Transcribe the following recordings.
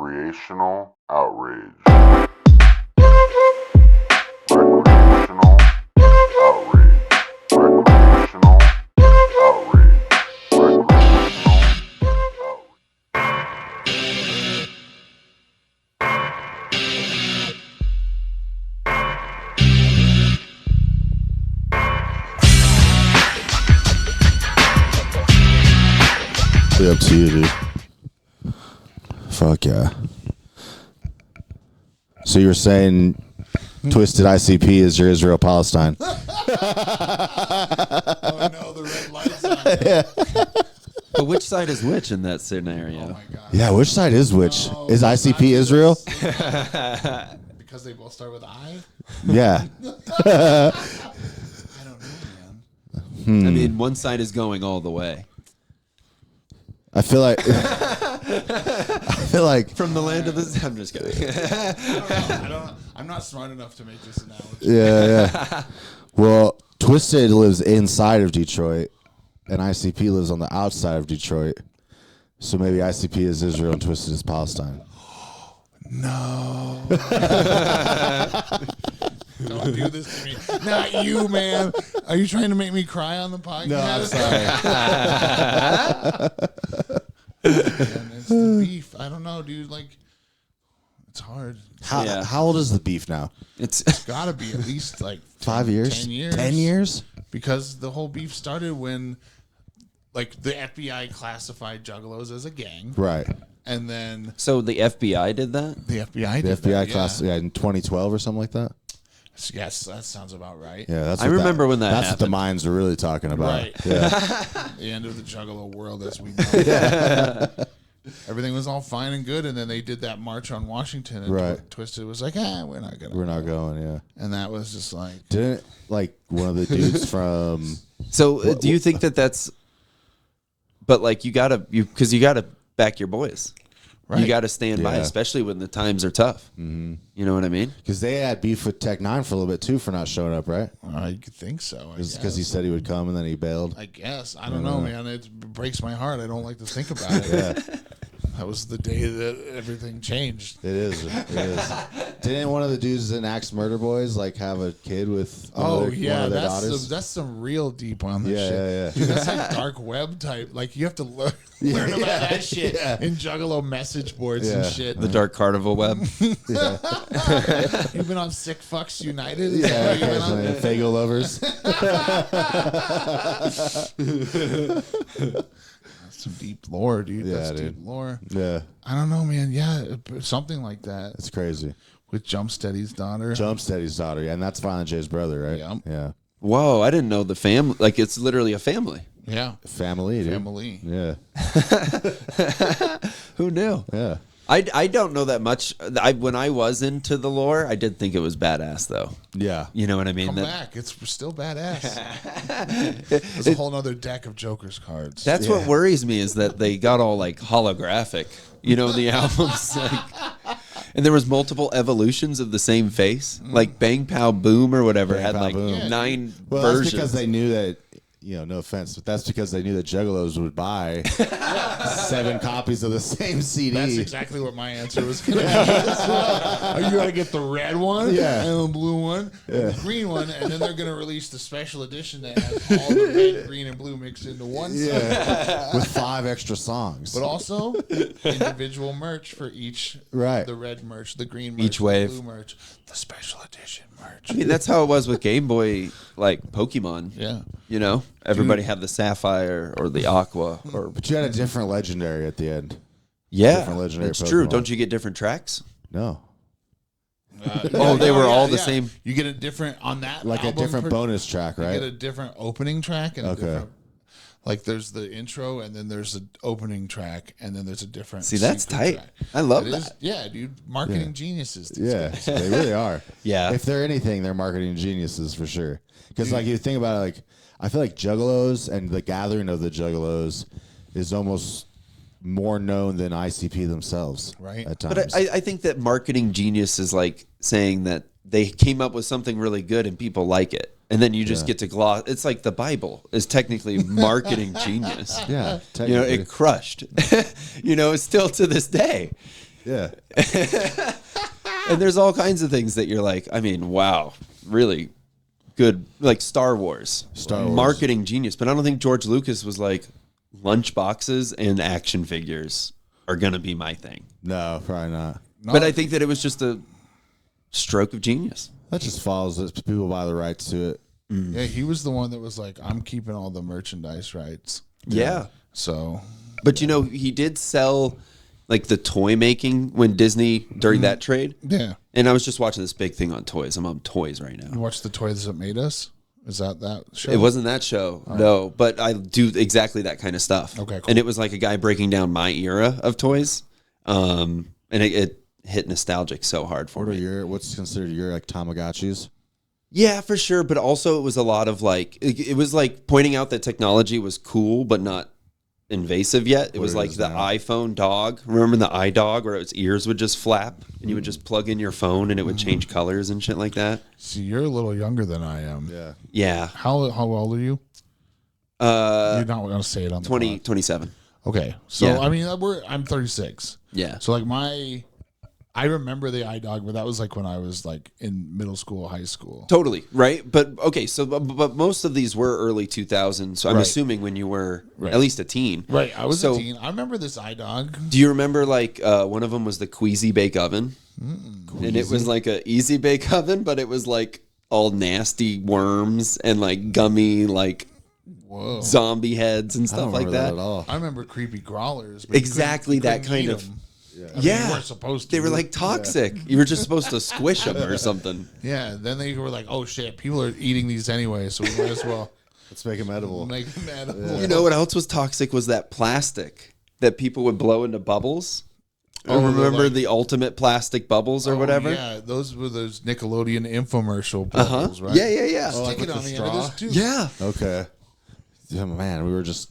Recreational Outrage. Recreational Outrage. Recreational Outrage. Recreational Outrage. Be up to you, dude. Fuck yeah. So you're saying Twisted ICP is your Israel Palestine? Oh no, the red lights on. But which side is which in that scenario? Oh my god. Yeah, which side is which? No, Is let's not ICP do Israel? this. Because they both start with I? Yeah. I don't know, man. I mean, one side is going all the way. I feel like From the land of the... I'm just kidding. I don't know. I'm not smart enough to make this analogy. yeah. Well, Twisted lives inside of Detroit, and ICP lives on the outside of Detroit. So maybe ICP is Israel and Twisted is Palestine. No. Don't do this to me. Not you, man. Are you trying to make me cry on the podcast? No, I'm sorry. Man, it's the beef. I don't know, dude. Like, it's hard. Yeah. How old is the beef now? It's Gotta be at least like 5 years? 10 years. 10 years? Because the whole beef started when, like, the FBI classified juggalos as a gang. Right. And then so the FBI did that? the FBI The did FBI that, class, yeah, in 2012 or something like that. Yes, that sounds about right. Yeah, that's. I what remember when that That's what the happened. minds are really talking about. Right. Yeah. The end of the juggalo world as we know it. Everything was all fine and good, and then they did that march on Washington, and Right. Twisted was like, we're not going to. We're not going. Yeah. And that was just like, Didn't like one of the dudes from? So do you think that that's... But, like, you gotta back your boys. right. You gotta stand by, Yeah. especially when the times are tough. Mm-hmm. You know what I mean? Because they had beef with Tech Nine for a little bit too for not showing up, right? You could think so. Because he said he would come and then he bailed. I guess. I don't know, man. It breaks my heart. I don't like to think about it. Yeah, That was the day that everything changed. it is. It is. Didn't one of the dudes in Axe Murder Boys like have a kid with one Oh, of their, yeah. one of their daughters? That's some real deep on this Yeah, shit. yeah. Dude, that's like dark web type. Like, you have to learn about that shit in Juggalo message boards and Yeah. shit. The Dark Carnival web. You've been on Sick Fucks United? Is that Yeah, what you've been on? Fago lovers. That's some deep lore, dude. Yeah, That's dude. deep lore. Yeah, I don't know, man. Yeah, something like that it's crazy. with Jumpsteady's daughter. Jumpsteady's daughter, yeah, and that's Violent J's brother, right? Yep. Yeah. Whoa, I didn't know the family. Like, it's literally a family. Yeah. Family, dude. Family. Yeah. Who knew? Yeah. I don't know that much. When I was into the lore, I did think it was badass, though. Yeah. You know what I mean? Come That- back. It's still badass. There's a whole nother deck of Joker's cards. That's what worries me is that they got all like holographic. You know, the albums. Like, and there was multiple evolutions of the same face. Like Bang Pow Boom or whatever Bang had Pow like Boom. 9 Well, versions. that's because they knew that, no offense, but that's because they knew that Juggalos would buy 7 copies of the same CD. That's exactly what my answer was going to be. Are you going to get the red one? Yeah. And the blue one? And the green one? And then they're going to release the special edition that has all the red, green, and blue mixed into one set. Yeah. With 5 extra songs. But also individual merch for each. Right. The red merch, the green merch, Each wave. the blue merch, the special edition merch. I mean, that's how it was with Game Boy, like Pokemon. Yeah. You know, everybody had the Sapphire or the Aqua or But you had a different legendary at the end. yeah, different legendary it's true. Pokemon. Don't you get different tracks? No. Oh, they were all the same. You get a different on that, Like album a different bonus track, You right? get a different opening track and a Okay. different. Like there's the intro and then there's the opening track and then there's a different. See, that's sequel tight. track. I love It that. is- yeah, dude, marketing geniuses. these Yeah, guys. they really are. Yeah. If they're anything, they're marketing geniuses for sure. Because like you think about it, like I feel like Juggalos and the gathering of the Juggalos is almost more known than ICP themselves, Right. At times. But I think that marketing genius is like saying that they came up with something really good and people like it. And then you just get to gloss. It's like the Bible is technically marketing genius. yeah, You know, technically. it crushed. You know, it's still to this day. Yeah. And there's all kinds of things that you're like, I mean, wow, really good, like Star Wars. Marketing genius. But I don't think George Lucas was like, lunch boxes and action figures are going to be my thing. No, probably not. But I think that it was just a stroke of genius. That just follows that people buy the rights to it. Yeah, he was the one that was like, I'm keeping all the merchandise rights. Yeah. So, But you know, he did sell like the toy making when Disney during that trade. yeah. And I was just watching this big thing on toys. I'm on toys right You now. watched The Toys That Made Us? Is that show? It wasn't that show, no, but I do exactly that kind of stuff. Okay, cool. And it was like a guy breaking down my era of toys. And it hit nostalgic so hard for me. What's considered your like Tamagotchis? Yeah, for sure. But also it was a lot of like, it was like pointing out that technology was cool, but not invasive yet. It was like the iPhone dog. Remember the iDog where its ears would just flap and you would just plug in your phone and it would change colors and shit like that? See, you're a little younger than I am. Yeah. Yeah. How old are you? You're not going to say it on the 27. Okay. So, Yeah. I mean, I'm 36. Yeah. So, like, I remember the iDog, but that was like when I was like in middle school, high school. Totally, right? But okay, so but most of these were early 2000s. So I'm Right. assuming when you were Right. at least a teen. Right. I was So- a teen. I remember this iDog. Do you remember like one of them was the Queasy Bake Oven? And it was like a easy bake oven, but it was like all nasty worms and like gummy like Whoa. zombie heads and I don't stuff like remember that. at all. I remember creepy crawlers. But you Exactly couldn't that kind eat of. 'em. Yeah. I mean, Yeah. you weren't supposed to. They were like toxic. You were just supposed to squish them or something. Yeah. Then they were like, oh shit, people are eating these anyway, so we might as well Let's make them edible. make them edible. You know what else was toxic was that plastic that people would blow into bubbles. Oh, Or remember like- the ultimate plastic bubbles or Oh, whatever? Yeah, those were those Nickelodeon infomercial Uh-huh. bubbles, right? Yeah, yeah, yeah. Stick with it the on the end straw? of this too. Yeah. Okay. Yeah, man, we were just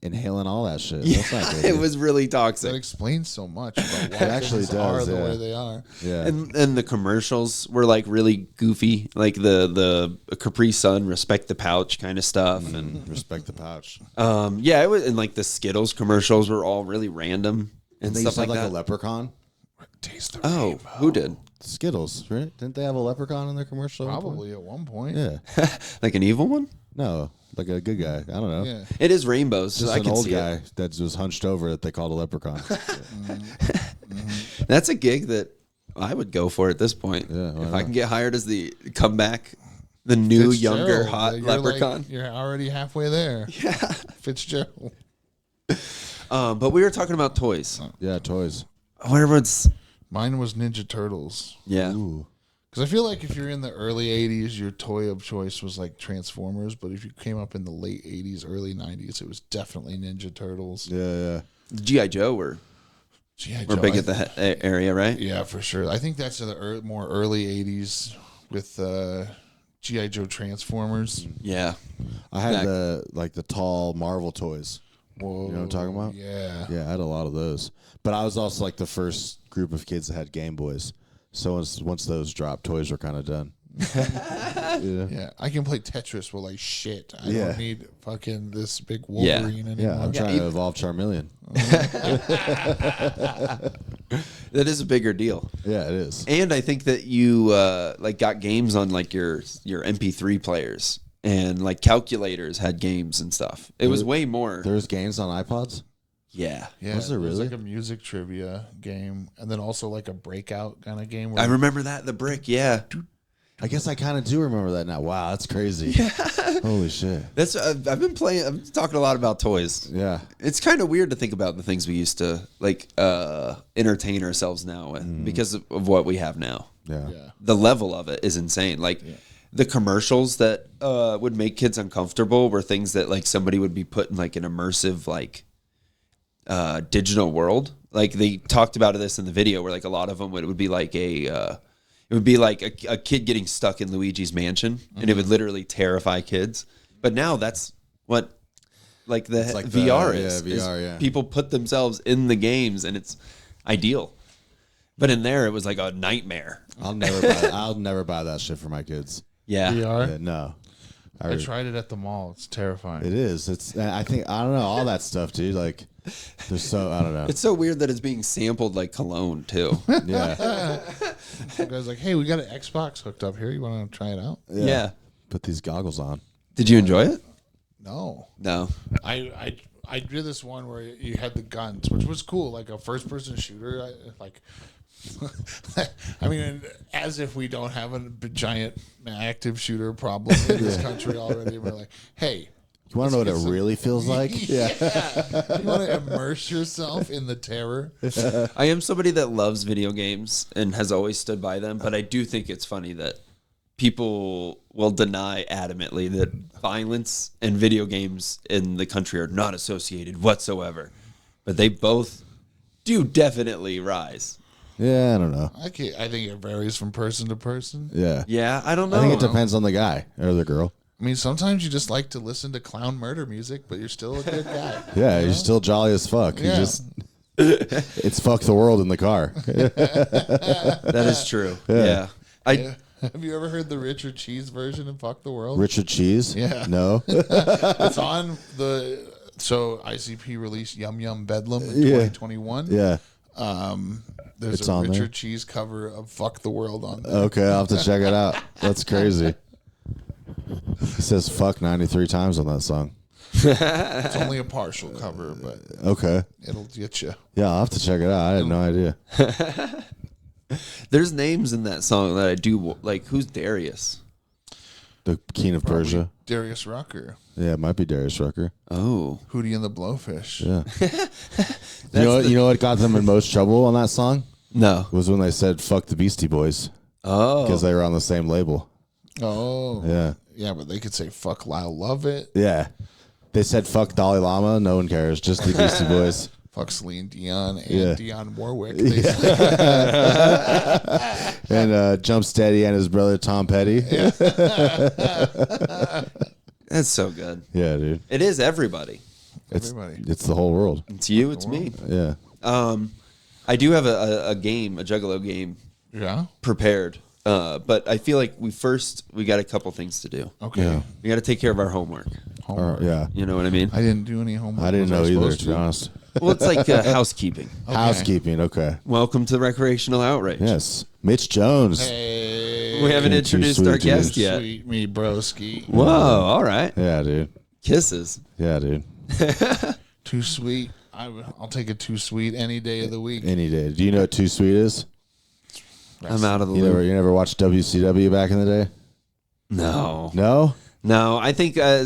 inhaling all that shit. That's not good. It was really That toxic. explains so much about why It actually things are does, the yeah. way they are. Yeah. And the commercials were like really goofy, like the Capri Sun respect the pouch kind of stuff, and Respect the pouch. yeah, it was, and like the Skittles commercials were all really random and They used stuff to have like like that. a leprechaun. Taste the Oh, rainbow. who did? Skittles, right? Didn't they have a leprechaun in their commercial? at one point? Probably at one point. Yeah. Like an evil one? No, like a good guy. I don't know. Yeah. It is rainbows. So Just I an can old see guy it. that was hunched over that they called a leprechaun. That's a gig that I would go for at this point. Yeah, why if not? I can get hired as the comeback, the new younger Fitzgerald, hot you're leprechaun. Like, you're already halfway there. Yeah. Fitzgerald. But we were talking about toys. Yeah, toys. Where was? Mine was Ninja Turtles. Yeah. Ooh. Because I feel like if you're in the early 80s, your toy of choice was like Transformers. But if you came up in the late 80s, early 90s, it was definitely Ninja Turtles. Yeah, G.I. Joe were G.I. we're Joe, big I at the area, right? Yeah, for sure. I think that's in the more early 80s with G.I. Joe Transformers. Yeah. I had Back- the tall Marvel toys. Whoa. You know what I'm talking about? Yeah. Yeah, I had a lot of those. But I was also like the first group of kids that had Game Boys. So once those dropped, toys were kind of done. Yeah. Yeah. I can play Tetris with like shit. I Yeah. don't need fucking this big Yeah. Wolverine anymore. Yeah, I'm trying to evolve Charmeleon. That is a bigger deal. Yeah, it is. And I think that you like got games on like your MP3 players and like calculators had games and stuff. It was way more. There's games on iPods? Yeah. Yeah, Was there was really? like a music trivia game, and then also like a breakout kind of game. Where I remember that, the brick, yeah. I guess I kind of do remember that now. Wow, that's crazy. Yeah. Holy shit. That's I've been talking a lot about toys. Yeah. It's kind of weird to think about the things we used to like entertain ourselves now with because of what we have now. Yeah. Yeah. The level of it is insane. Like the commercials that would make kids uncomfortable were things that like somebody would be put in like an immersive like digital world. Like they talked about this in the video where like a lot of them would be like a kid getting stuck in Luigi's mansion and it would literally terrify kids. But now that's what like the like the- VR yeah, is. VR, yeah. People put themselves in the games and it's ideal. But in there it was like a nightmare. I'll never buy that shit for my kids. Yeah. VR. Yeah, no. I tried it at the mall. It's terrifying. It is. It's. I think I don't know all that stuff, dude. Like, There's so I don't know. It's so weird that it's being sampled like cologne too. Yeah. The guy's like, hey, we got an Xbox hooked up here. You want to try it out? Yeah. Put these goggles on. Did you enjoy it? No. No. I did this one where you had the guns, which was cool, like a first-person shooter. I mean, as if we don't have a giant active shooter problem in this country already. We're like, hey, You want to know what it really feels like? yeah. You want to immerse yourself in the terror. I am somebody that loves video games and has always stood by them, but I do think it's funny that people will deny adamantly that violence and video games in the country are not associated whatsoever. But they both do definitely rise. Yeah, I don't know. I think it varies from person to person. Yeah. Yeah, I don't know. I think it depends on the guy or the girl. I mean, sometimes you just like to listen to clown murder music, but you're still a good guy. Yeah, you're still jolly as fuck. You Yeah. just it's fuck the world in the car. That is true. Yeah. Have you ever heard the Richard Cheese version of Fuck the World? Richard Cheese? Yeah. No? It's on so ICP released Yum Yum Bedlam in 2021. Yeah. There's It's a on there. Richard Cheese cover of Fuck the World on there. Okay, I'll have to check it out. That's crazy. He says fuck 93 times on that song. It's only a partial cover, but Okay. it'll get you. Yeah, I'll have to check it out. I had no idea. There's names in that song that I do like. Who's Darius? The King of Persia. Darius Rucker, Yeah, it might be Darius Rucker. Oh. Hootie and the Blowfish. Yeah. You know what got them in most trouble on that song? No. Was when they said fuck the Beastie Boys. Oh. Because they were on the same label. Oh. Yeah. Yeah, but they could say fuck Lyle Lovett, Yeah. They said fuck Dalai Lama. No one cares. Just the Beastie Boys. fuck Celine Dion, and Yeah. Dionne Warwick. And Jump Steady and his brother Tom Petty. Yeah, That's so good. dude. It is everybody. Everybody. It's the whole world. It's you, it's me. Yeah. I do have a game, a juggalo game Yeah. prepared. But I feel like we got a couple things to do. Okay. Yeah. We got to take care of our homework. Homework. Yeah. You know what I mean? I didn't do any homework. I didn't Was know either, supposed to be honest. Well, it's like housekeeping. Housekeeping. Okay. Welcome to Recreational Outrage. Yes. Mitch Jones. Hey. We haven't Too introduced sweet, our guest dude. yet. Sweet me, broski. Whoa, all right. Yeah, dude. Kisses. Yeah, dude. Too sweet. I'll take it too sweet any day of the week. Any day. Do you know what Too Sweet is? I'm out of the You never watched WCW back in the day? No. No? I think I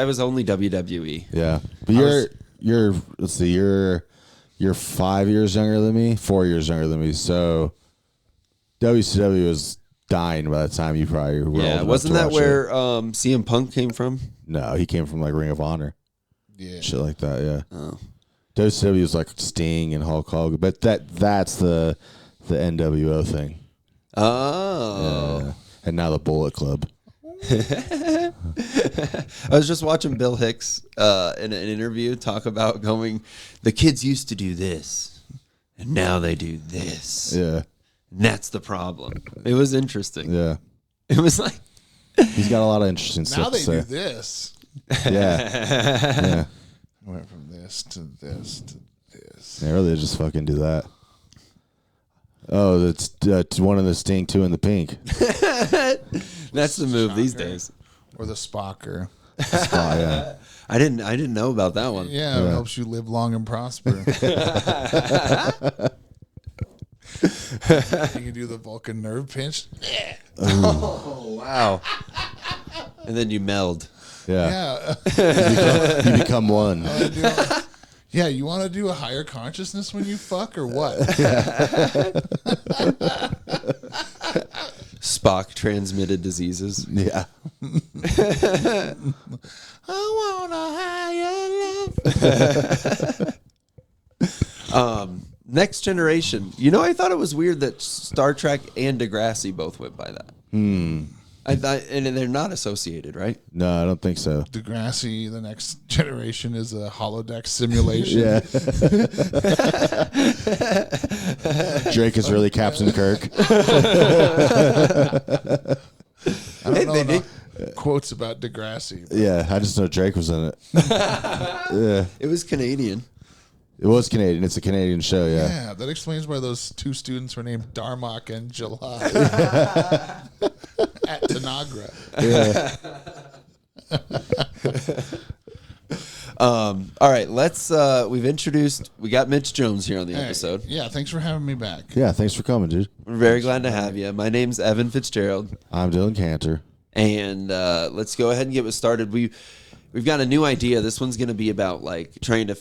was only WWE. Yeah. But you're let's see, you're 5 years younger than me, 4 years younger than me. So WCW was dying by the time you probably were old Yeah, enough wasn't to that watch where it. CM Punk came from? No, he came from like Ring of Honor. Yeah. Shit like that, yeah. Oh. WCW was like Sting and Hulk Hogan, but that's the NWO thing. Oh. Yeah. And now the Bullet Club. I was just watching Bill Hicks in an interview talk about the kids used to do this, and now they do this. Yeah. And that's the problem. It was interesting. Yeah. It was like, He's got a lot of interesting Now stuff to they say. do this. Yeah. Yeah. I went from this to this to this. Yeah, really just fucking do that. Oh, that's one in the Sting, two in the pink. that's the move these days. Or the Spocker. Oh, yeah. I didn't know about that one. Yeah, it helps you live long and prosper. You can do the Vulcan nerve pinch. Oh wow! And then you meld. Yeah. Yeah. You become one. Yeah, you want to do a higher consciousness when you fuck or what? Spock transmitted diseases. Yeah. I want a higher love. Next Generation. You know, I thought it was weird that Star Trek and Degrassi both went by that. I thought, and they're not associated, right? No, I don't think so. Degrassi, the next generation, is a holodeck simulation. Yeah. Drake is really Captain Kirk. I don't know enough quotes about Degrassi. Yeah, I just know Drake was in it. Yeah. It was Canadian. It was Canadian. It's a Canadian show, yeah. Yeah, that explains why those two students were named Darmok and July at Tanagra. All right, let's we got Mitch Jones here on the episode. Yeah, thanks for having me back. Yeah, thanks for coming, dude. We're very glad to have you. My name's Evan Fitzgerald, I'm Dylan Kantor. and let's go ahead and get it started. We've got a new idea. This one's going to be about like trying to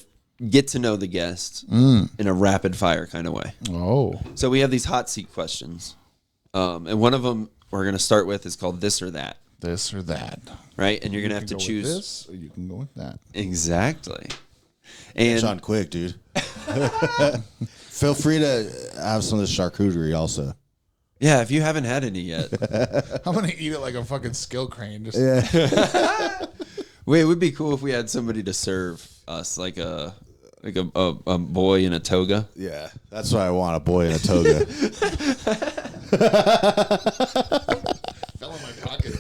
get to know the guest in a rapid fire kind of way. Oh. So we have these hot seat questions, and one of them we're going to start with is called this or that, This or that. right? And you're going to have to You can go choose with this, or you can go with that. exactly. And It's on quick, dude. Feel free to have some of the charcuterie also. yeah, if you haven't had any yet, I'm gonna eat it like a fucking skill crane. Just wait, it would be cool if we had somebody to serve us, like a boy in a toga. Yeah, that's what I want, a boy in a toga. fell in my pocket.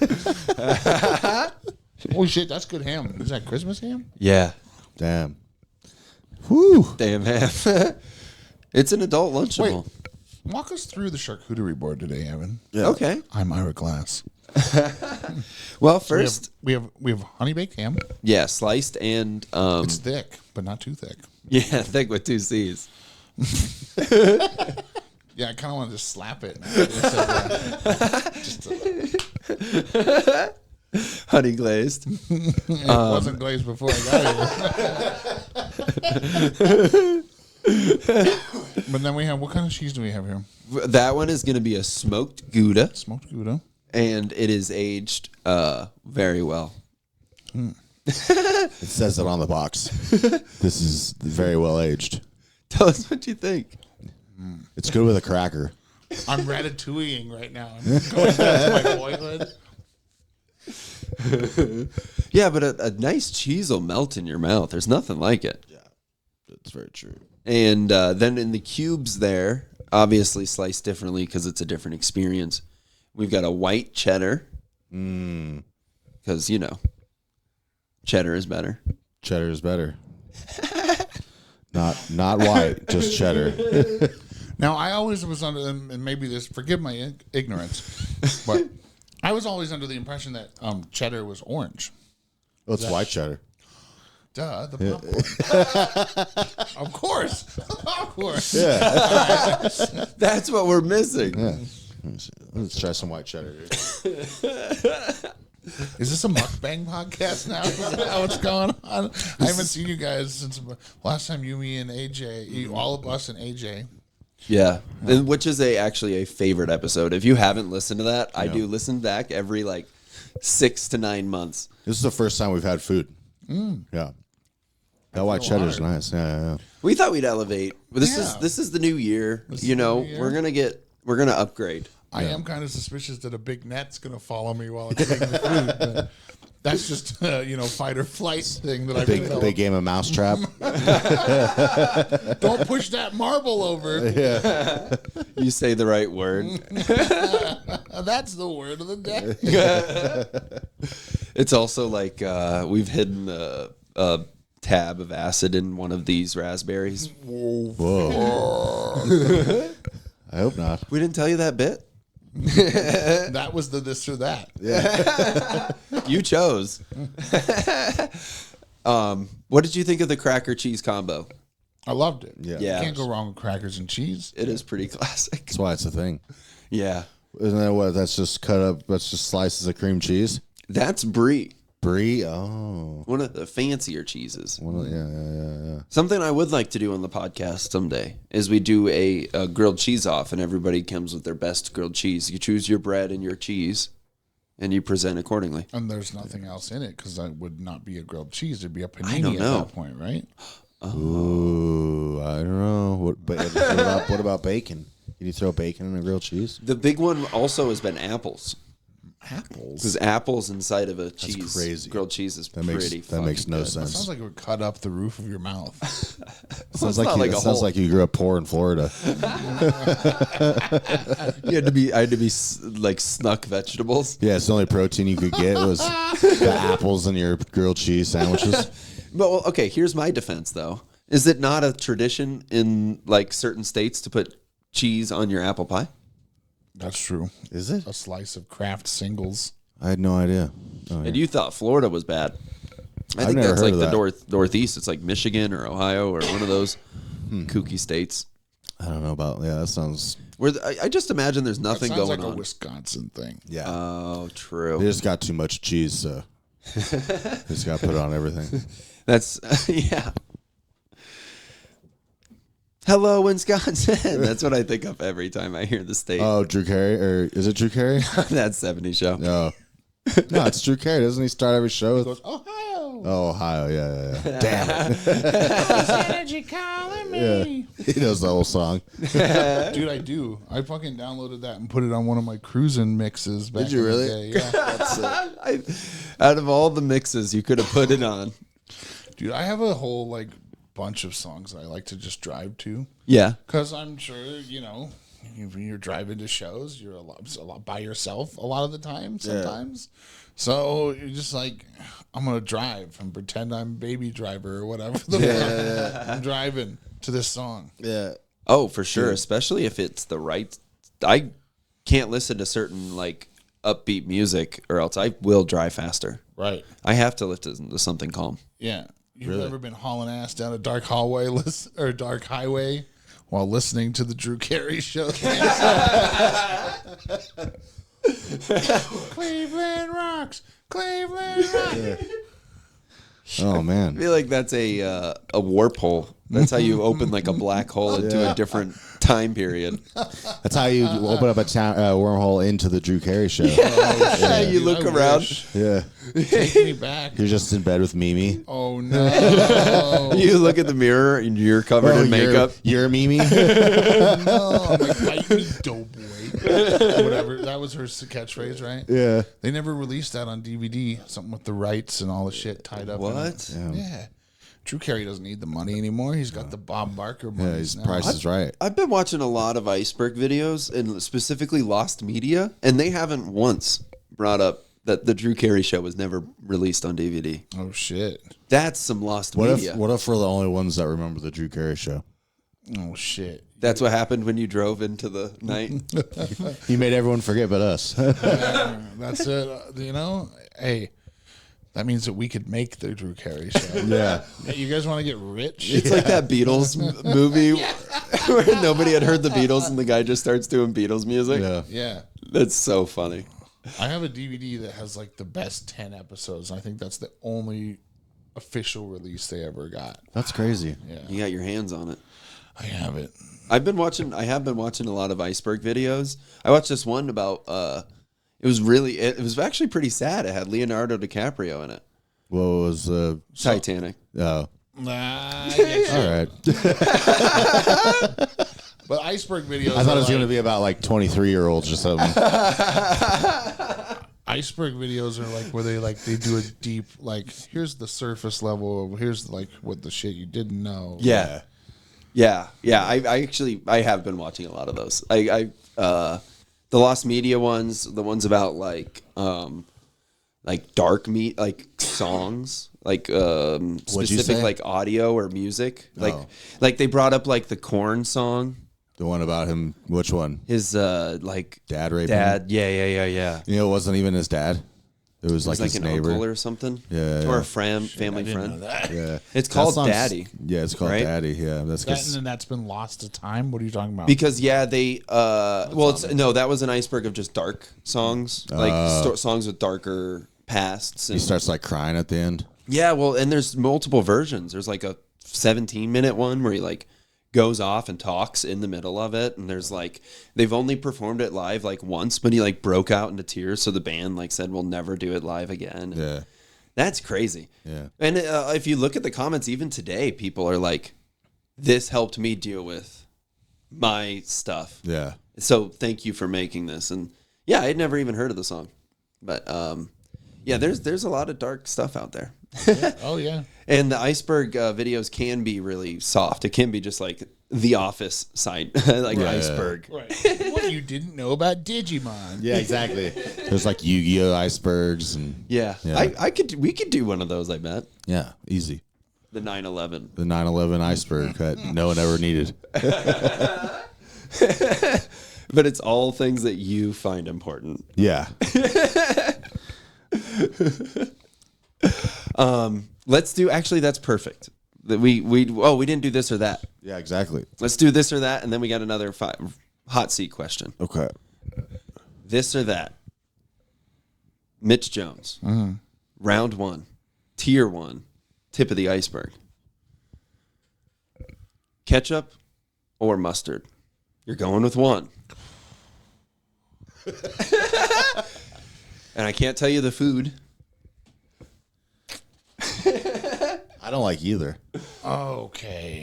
Oh shit, that's good ham. Is that Christmas ham? Yeah, Damn. Whew. damn ham. It's an adult Lunchable. Walk us through the charcuterie board today, Evan. Yeah. Okay. I'm Ira Glass. Well, first, we have honey baked ham. yeah, sliced and It's thick, but not too thick. yeah, thick with 2 C's. Yeah, I kind of want to just slap it. Honey glazed. It wasn't glazed before I got here. But then we have, what kind of cheese do we have here? That one is going to be a smoked Gouda, Smoked Gouda. and it is aged very well. It says it on the box. This is very well aged. Tell us what you think. It's good with a cracker. I'm ratatouilleing right now. I'm going back to my boyhood. Yeah, but a nice cheese will melt in your mouth. There's nothing like it. Yeah, that's very true. And then in the cubes there, obviously sliced differently because it's a different experience. We've got a white cheddar. Because, cheddar is better. Cheddar is better. Not white, just cheddar. Now, I always was under, and maybe this, forgive my ignorance, but I was always under the impression that cheddar was orange. Oh, it's white cheddar. Duh, the popcorn. Of course. Of course. Yeah. That's what we're missing. Yeah. Let's try some white cheddar, dude. Is this a mukbang podcast now? Is that what's going on? I haven't seen you guys since last time me, and AJ, all of us and AJ. Yeah, and which is actually a favorite episode. If you haven't listened to that, I do listen back every 6 to 9 months. This is the first time we've had food. Yeah. That white cheddar's nice. Yeah. We thought we'd elevate. But this Yeah. is the new year. This is the new year. We're gonna upgrade. I am kind of suspicious that a big net's going to follow me while I'm eating the food. But that's just fight or flight thing that I've developed. Big game of mousetrap. Don't push that marble over. Yeah. You say the right word. That's the word of the day. It's also like we've hidden a tab of acid in one of these raspberries. Whoa. I hope not. We didn't tell you that bit. That was the this or that. You chose. What did you think of the cracker cheese combo? I loved it. Yeah. Yeah. You can't go wrong with crackers and cheese. It is pretty classic. That's why it's a thing. Yeah. Isn't that what? That's just cut up. That's just slices of cream cheese. That's brie. Brie. Oh. One of the fancier cheeses. Yeah. Something I would like to do on the podcast someday is we do a grilled cheese off, and everybody comes with their best grilled cheese. You choose your bread and your cheese, and you present accordingly. And there's nothing else in it because that would not be a grilled cheese. It'd be a I panini don't at know. that point, right? Ooh, I don't know. What about bacon? Can you throw bacon in a grilled cheese? The big one also has been apples. Apples. Because apples inside of a cheese, crazy. grilled cheese is That pretty makes no That sounds sense. like it would cut up the roof of your mouth. Sounds not like a sounds hole. like you grew up poor in Florida. I had to be like snuck vegetables. Yeah, it's the only protein you could get was the apples in your grilled cheese sandwiches. But well, okay, here's my defense though. Is it not a tradition in like certain states to put cheese on your apple pie? That's true. Is it? A slice of Kraft singles. I had no idea. Oh, yeah. And you thought Florida was bad. I think never that's heard like of the that. northeast. It's like Michigan or Ohio or one of those kooky states. I don't know about. Yeah, that sounds. Where I just imagine there's nothing That sounds going like on. a Wisconsin thing. Yeah. Oh, true. They just got too much cheese, so just got to put it on everything. That's yeah. Hello, Wisconsin. That's what I think of every time I hear the state. Oh, Drew Carey, or is it Drew Carey? That 70s show. No, no, it's Drew Carey. Doesn't he start every show with? Ohio. Oh, Ohio. Yeah. Damn it. Energy calling me. Yeah. He knows the whole song. Dude, I do. I fucking downloaded that and put it on one of my cruising mixes. Back Did you in the really? day. Yeah. Out of all the mixes you could have put it on. Dude, I have a whole like bunch of songs I like to just drive to. Yeah. Because I'm sure, when you're driving to shows, you're a lot by yourself a lot of the time sometimes. So you're just like, I'm going to drive and pretend I'm baby driver or whatever. I'm driving to this song. Yeah. Oh, for sure. Especially if it's the right. I can't listen to certain like upbeat music or else I will drive faster. Right. I have to listen to something calm. Yeah. You've ever been hauling ass down a dark hallway or dark highway while listening to the Drew Carey show? Cleveland rocks. Cleveland rocks. Oh I man. feel like that's a warp hole. That's how you open like a black hole into a different time period. That's how you open up a wormhole into the Drew Carey show. Yeah, you look I around. wish. Yeah. Take me back. You're just in bed with Mimi. Oh no. You look at the mirror and you're covered in makeup. You're Mimi. No, I'm like, bite me, doughboy. Whatever. That was her catchphrase, right? Yeah. They never released that on DVD. Something with the rights and all the shit tied up. in What? it. Yeah. Drew Carey doesn't need the money anymore. He's got the Bob Barker money. Yeah, his price is right. I've been watching a lot of Iceberg videos and specifically Lost Media, and they haven't once brought up that the Drew Carey show was never released on DVD. Oh shit. That's some Lost What Media. if we're the only ones that remember the Drew Carey show? Oh shit. That's what happened when you drove into the night. He made everyone forget but us. That's it. Hey, that means that we could make the Drew Carey show. Yeah. Hey, you guys want to get rich? It's like that Beatles movie where nobody had heard the Beatles and the guy just starts doing Beatles music. Yeah. Yeah. That's so funny. I have a DVD that has like the best 10 episodes. I think that's the only official release they ever got. That's crazy. Yeah. You got your hands on it. I have it. I have been watching a lot of Iceberg videos. I watched this one about it was actually pretty sad. It had Leonardo DiCaprio in it. What was Titanic. Oh. Nah, I get you. All right. But iceberg videos. I thought it was are going to be about like 23-year-olds or something. iceberg videos are like where they do a deep here's the surface level of here's like what the shit you didn't know. Yeah. I have been watching a lot of those. The Lost Media ones, the ones about like dark meat, like songs, like specific say? like audio or music. Oh. Like they brought up like the Korn song. The one about him, which one? His like Dad raping him? dad. Yeah. You know, it wasn't even his dad. It was It like was like his an neighbor. uncle or something. Yeah, Or yeah. a family friend. Yeah. It's That called song's- Daddy. Yeah, it's called right? Daddy. Yeah, that's because And that's been lost to time. What are you talking about? Because they that was an iceberg of just dark songs, like songs with darker pasts. he And, starts like crying at the end. yeah, well, and there's multiple versions. There's like a 17-minute one where he like goes off and talks in the middle of it, and there's like they've only performed it live like once, but he like broke out into tears, so the band like said we'll never do it live again. Yeah. That's crazy. Yeah. And if you look at the comments, even today, people are like, "This helped me deal with my stuff." Yeah. So thank you for making this. And yeah, I'd never even heard of the song, but yeah, there's a lot of dark stuff out there. Oh yeah. And the iceberg videos can be really soft. It can be just like the Office side, like iceberg. Right. What you didn't know about Digimon? Yeah, exactly. There's like Yu-Gi-Oh icebergs and Yeah, Yeah. we could do one of those. I bet. yeah, easy. The 9/11. The 9/11 iceberg that no one ever needed. But it's all things that you find important. Yeah. Let's do. Actually, that's perfect. That we didn't do this or that. Yeah, exactly. Let's do this or that, and then we got another hot seat question. Okay. This or that. Mitch Jones. Round 1. Tier 1. Tip of the iceberg. Ketchup or mustard? You're going with one. And I can't tell you the food. I don't like either. Okay.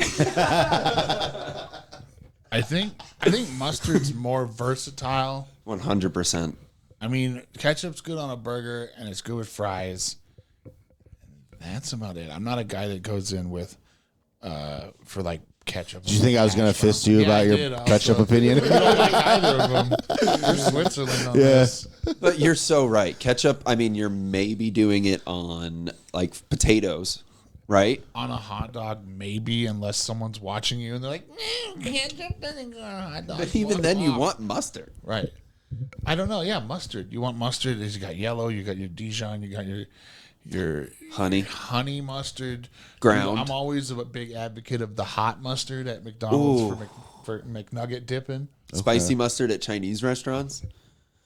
I think mustard's more versatile. 100%. I mean, ketchup's good on a burger and it's good with fries. That's about it. I'm not a guy that goes in with for like ketchup. Did you think I was going to fist you about your ketchup opinion? I don't like either of them. You're Switzerland on this. But you're so right. Ketchup, I mean, you're maybe doing it on like potatoes, right? On a hot dog, maybe, unless someone's watching you and they're like, ketchup doesn't go on a hot dog. But even then, you want mustard. Right. I don't know. Yeah, mustard. You want mustard? You got yellow. You got your Dijon. You got your honey mustard. Ground. I'm always a big advocate of the hot mustard at McDonald's for McNugget dipping. Spicy mustard at Chinese restaurants.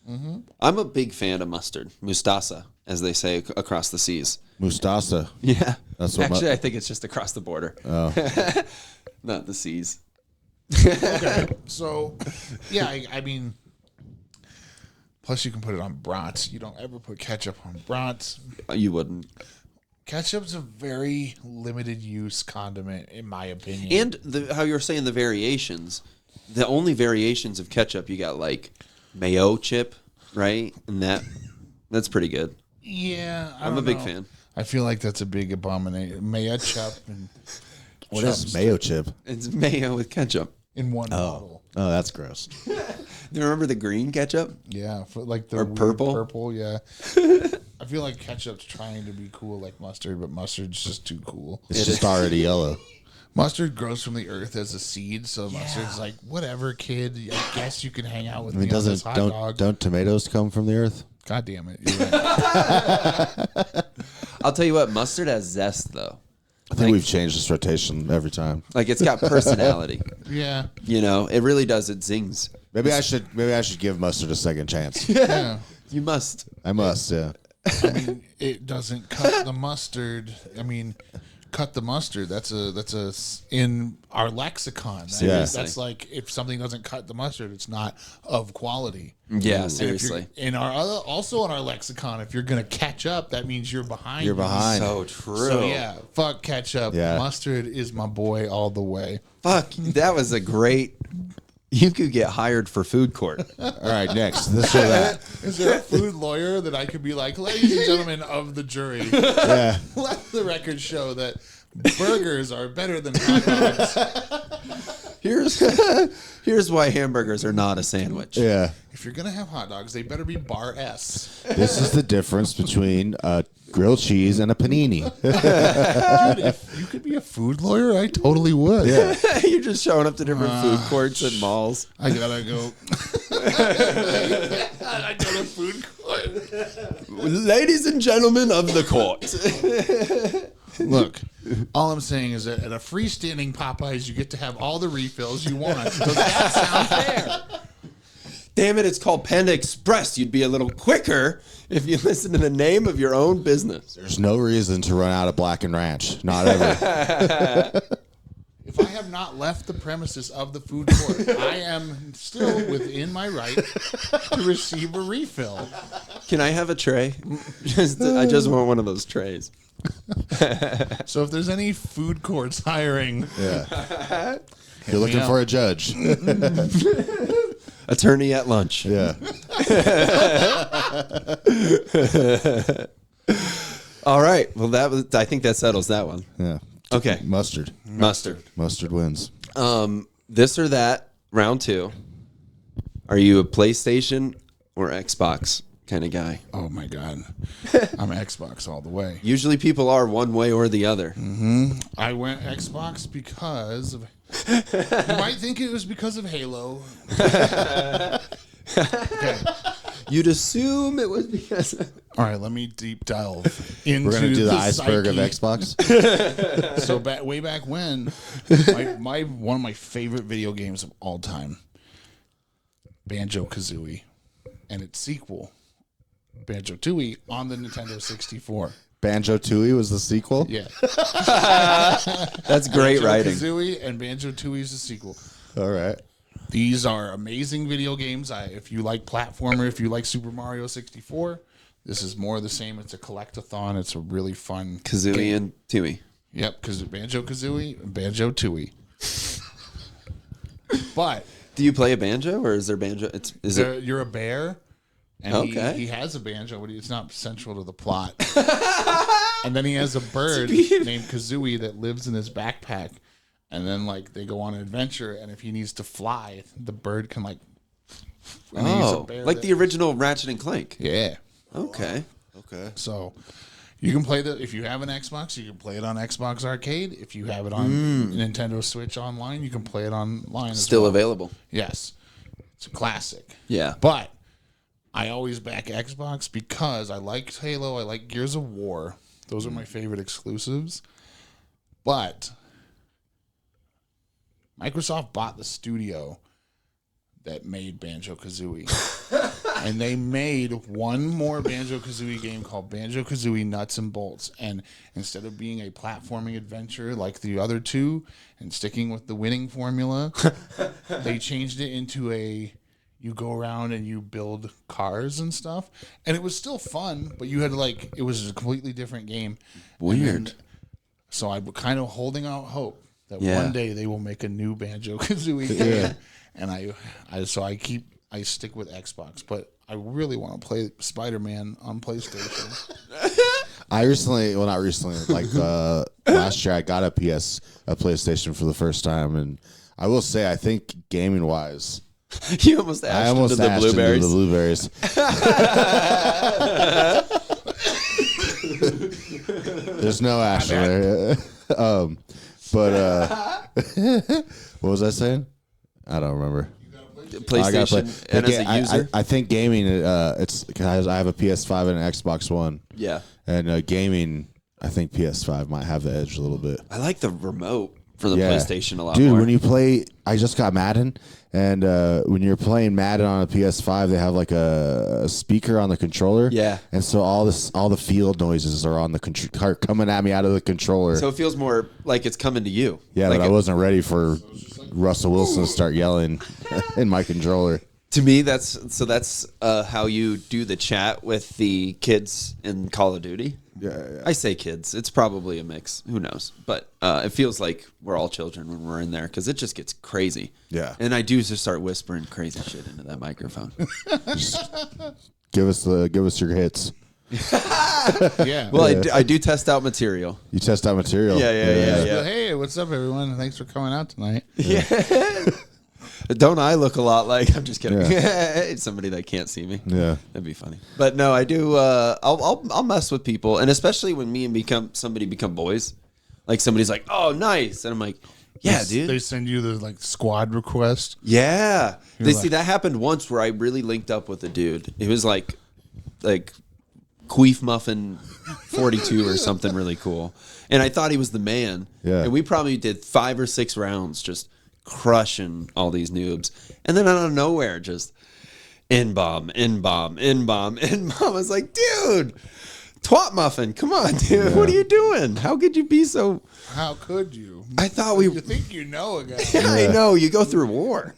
Mm-hmm. I'm a big fan of mustard. Mustasa, as they say across the seas. Mustasa. Yeah. That's what Actually, I think it's just across the border. Oh. Not the seas. Okay. So, yeah, I mean, plus you can put it on brats. You don't ever put ketchup on brats. You wouldn't. Ketchup's a very limited use condiment, in my opinion. And how you're saying the variations, the only variations of ketchup, you got like mayo chip, right? And that's pretty good. Yeah, I'm a big fan. I feel like that's a big abomination. Mayo chip and What is mayo chip? It's mayo with ketchup. in one bottle. Oh, that's gross. Do you remember the green ketchup? Yeah, for like the Or weird purple? Purple, yeah. I feel like ketchup's trying to be cool like mustard, but mustard's just too cool. It's just already yellow. Mustard grows from the earth as a seed, so mustard's like, whatever, kid. I guess you can hang out with I mean, me on this hot dog. don't tomatoes come from the earth? God damn it. You're right. I'll tell you what, mustard has zest though. I think we've changed this rotation every time. Like it's got personality. Yeah. You know, it really does. It zings. Maybe I should give mustard a second chance. Yeah. You must. I must, yeah. I mean, it doesn't cut the mustard. I mean, cut the mustard. That's in our lexicon. That's like if something doesn't cut the mustard, it's not of quality. Yeah, And seriously. in our also in our lexicon, if you're gonna catch up, that means you're behind. You're behind. So true. So yeah, fuck ketchup. Yeah. Mustard is my boy all the way. Fuck, that was a great. You could get hired for food court. All right, next. This or that. Is there a food lawyer that I could be like, ladies and gentlemen of the jury, Yeah. let the record show that burgers are better than hot dogs. Here's why hamburgers are not a sandwich. Yeah. If you're gonna have hot dogs, they better be bar S. This is the difference between a grilled cheese and a panini. Dude, if you could be a food lawyer, I totally would. Yeah. You're just showing up to different food courts and malls. I gotta go. I go to food court. Ladies and gentlemen of the court. Look, all I'm saying is that at a freestanding Popeyes, you get to have all the refills you want. Does that sound fair? Damn it, it's called Panda Express. You'd be a little quicker if you listen to the name of your own business. There's no reason to run out of Black and Ranch. Not ever. If I have not left the premises of the food court, I am still within my right to receive a refill. Can I have a tray? I just want one of those trays. So if there's any food courts hiring, Yeah. If you're looking for a judge. Attorney at lunch. Yeah. All right. Well, I think that settles that one. Yeah. Okay. Mustard. Mustard. Mustard wins. This or that, round 2. Are you a PlayStation or Xbox kind of guy. Oh my God, I'm Xbox all the way. Usually people are one way or the other. I went Xbox because of. You might think it was because of Halo. Okay. You'd assume it was because. All right, let me deep delve into We're gonna do the iceberg psyche. of Xbox. So way back when, my one of my favorite video games of all time, Banjo-Kazooie, and its sequel, Banjo-Tooie, on the Nintendo 64. Banjo-Tooie was the sequel. Yeah, That's great writing. Banjo-Kazooie and Banjo-Tooie is the sequel. All right. These are amazing video games. If you like platformer, if you like Super Mario 64, this is more of the same. It's a collect-a-thon. It's a really fun Kazooie game. and Tooie. Yep, because Banjo-Kazooie and Banjo-Tooie. But Do you play a banjo or is there banjo? you're a bear, and Okay. he has a banjo, but it's not central to the plot. And then he has a bird named Kazooie that lives in his backpack. And then, like, they go on an adventure, and if he needs to fly, the bird can, like... and he's a bear like that- the original Ratchet and Clank. Yeah. Okay. Okay. So you can play if you have an Xbox, you can play it on Xbox Arcade. If you have it on Nintendo Switch Online, you can play it online as Still well. available. Yes. It's a classic. Yeah. But I always back Xbox because I like Halo, I like Gears of War. Those are my favorite exclusives. But Microsoft bought the studio that made Banjo-Kazooie. And they made one more Banjo-Kazooie game called Banjo-Kazooie Nuts and Bolts. And instead of being a platforming adventure like the other two and sticking with the winning formula, they changed it into you go around and you build cars and stuff. And it was still fun, but you had it was a completely different game. Weird. So I'm kind of holding out hope that Yeah. one day they will make a new Banjo-Kazooie game. And I stick with Xbox, but I really want to play Spider-Man on PlayStation. I recently, well, not recently, like last year, I got a PlayStation for the first time, and I will say, I think gaming wise, You almost ashed I almost into the ashed blueberries. into the blueberries. There's no ash in there. What was I saying? I don't remember. I gotta play. PlayStation and as a user. I think gaming. It's because I have a PS5 and an Xbox One. Yeah. And gaming, I think PS5 might have the edge a little bit. I like the remote for the Yeah. PlayStation a lot Dude, more. when you play, I just got Madden, and when you're playing Madden on a PS5, they have like a speaker on the controller. Yeah. And so all the field noises are on the coming at me out of the controller. So it feels more like it's coming to you. Yeah, like but I wasn't ready for Russell Wilson to start yelling in my controller. To me, that's how you do the chat with the kids in Call of Duty. Yeah. I say kids. It's probably a mix. Who knows? But it feels like we're all children when we're in there because it just gets crazy. Yeah. And I do just start whispering crazy shit into that microphone. Give us your hits. Yeah. Well, I do test out material. You test out material. Yeah. Hey, what's up, everyone? Thanks for coming out tonight. Don't I look a lot like? I'm just kidding. Yeah. Somebody that can't see me. Yeah. That'd be funny. But no, I do. I'll mess with people, and especially when me and somebody become boys. Like somebody's like, "Oh, nice," and I'm like, "Yeah, dude." They send you the squad request. Yeah. You're See, like- that happened once where I really linked up with a dude. It was like Queef Muffin 42 or something really cool. And I thought he was the man. Yeah. And we probably did 5 or 6 rounds just crushing all these noobs. And then out of nowhere, just in-bomb. I was like, dude, twat muffin, come on, dude. What are you doing? How could you be so... How could you? I thought we... You think you know a guy. I know, you go through war.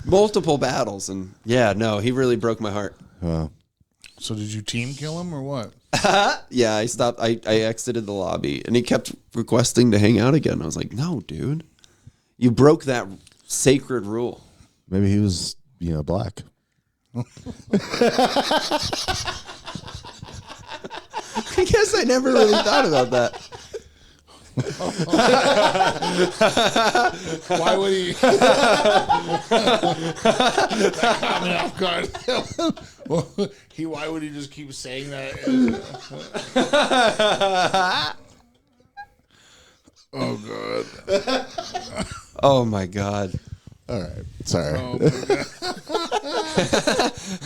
Multiple battles. And yeah, no, he really broke my heart. So did you team kill him or what? Yeah, I stopped. I exited the lobby, and he kept requesting to hang out again. I was like, no, dude. You broke that sacred rule. Maybe he was, black. I guess I never really thought about that. Why would he? That caught me off guard. Why would he just keep saying that? Oh god. Oh my god. All right. Sorry. Oh my god.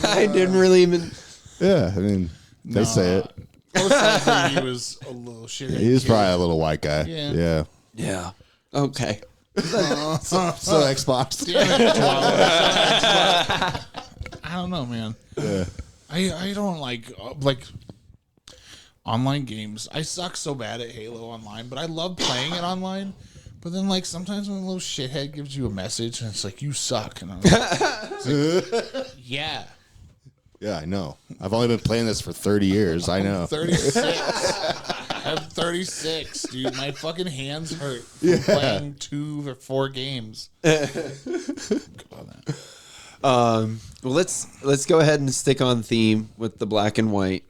I didn't really even. Yeah, I mean, they say it. Most likely he was a little shit. He's probably a little white guy. Yeah. Yeah. Yeah. Okay. So Xbox. Damn it, Xbox. I don't know, man. Yeah. I don't like online games. I suck so bad at Halo Online, but I love playing it online. But then, like, sometimes when a little shithead gives you a message and it's like, you suck. And I'm like, yeah. Yeah, I know. I've only been playing this for 30 years. I know. 36. I'm 36, dude. My fucking hands hurt from playing 2 or 4 games. Well, let's go ahead and stick on theme with the black and white.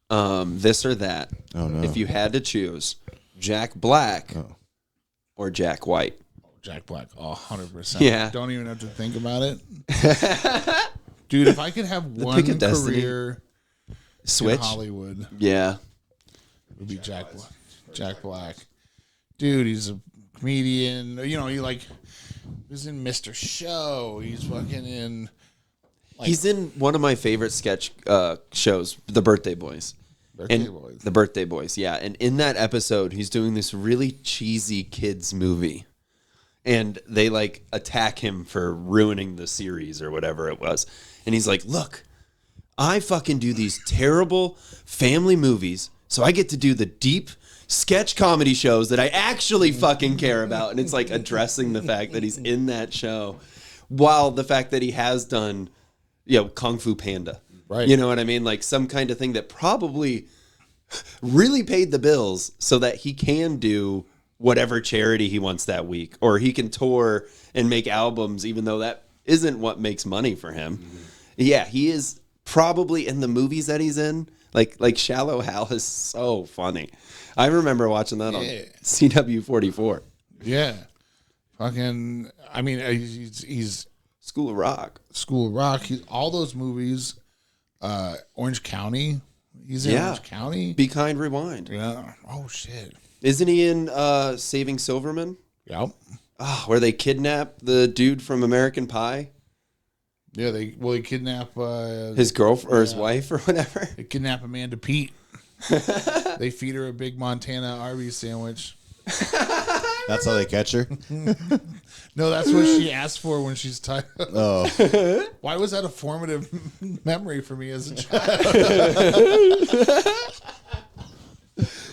This or that. Oh, no. If you had to choose Jack Black or Jack White. Jack Black, 100%. Yeah. Don't even have to think about it. Dude, if I could have one pick of destiny. career Switch. in Hollywood, Yeah. it would be Jack Black. Jack Black. Dude, he's a comedian. You know, he was in Mr. Show. He's fucking in. He's in one of my favorite sketch shows, The Birthday Boys. The Birthday Boys, yeah. And in that episode, he's doing this really cheesy kids movie. And they like attack him for ruining the series or whatever it was. And he's like, look, I fucking do these terrible family movies, so I get to do the deep sketch comedy shows that I actually fucking care about. And it's like addressing the fact that he's in that show while the fact that he has done, Kung Fu Panda. Right. You know what I mean? Like some kind of thing that probably really paid the bills so that he can do whatever charity he wants that week, or he can tour and make albums, even though that isn't what makes money for him. Mm-hmm. Yeah, he is probably in the movies that he's in. Like Shallow Hal is so funny. I remember watching that on CW 44. Yeah. Fucking, I mean, he's School of Rock. All those movies. Orange County. He's in Orange County. Be Kind, Rewind. Yeah. Oh, shit. Isn't he in Saving Silverman? Yep. Oh, where they kidnap the dude from American Pie? Yeah, they kidnap his girlfriend or his wife or whatever. They kidnap Amanda Pete. They feed her a big Montana Arby's sandwich. That's how they catch her? No, that's what she asked for when she's tired. Oh. Why was that a formative memory for me as a child?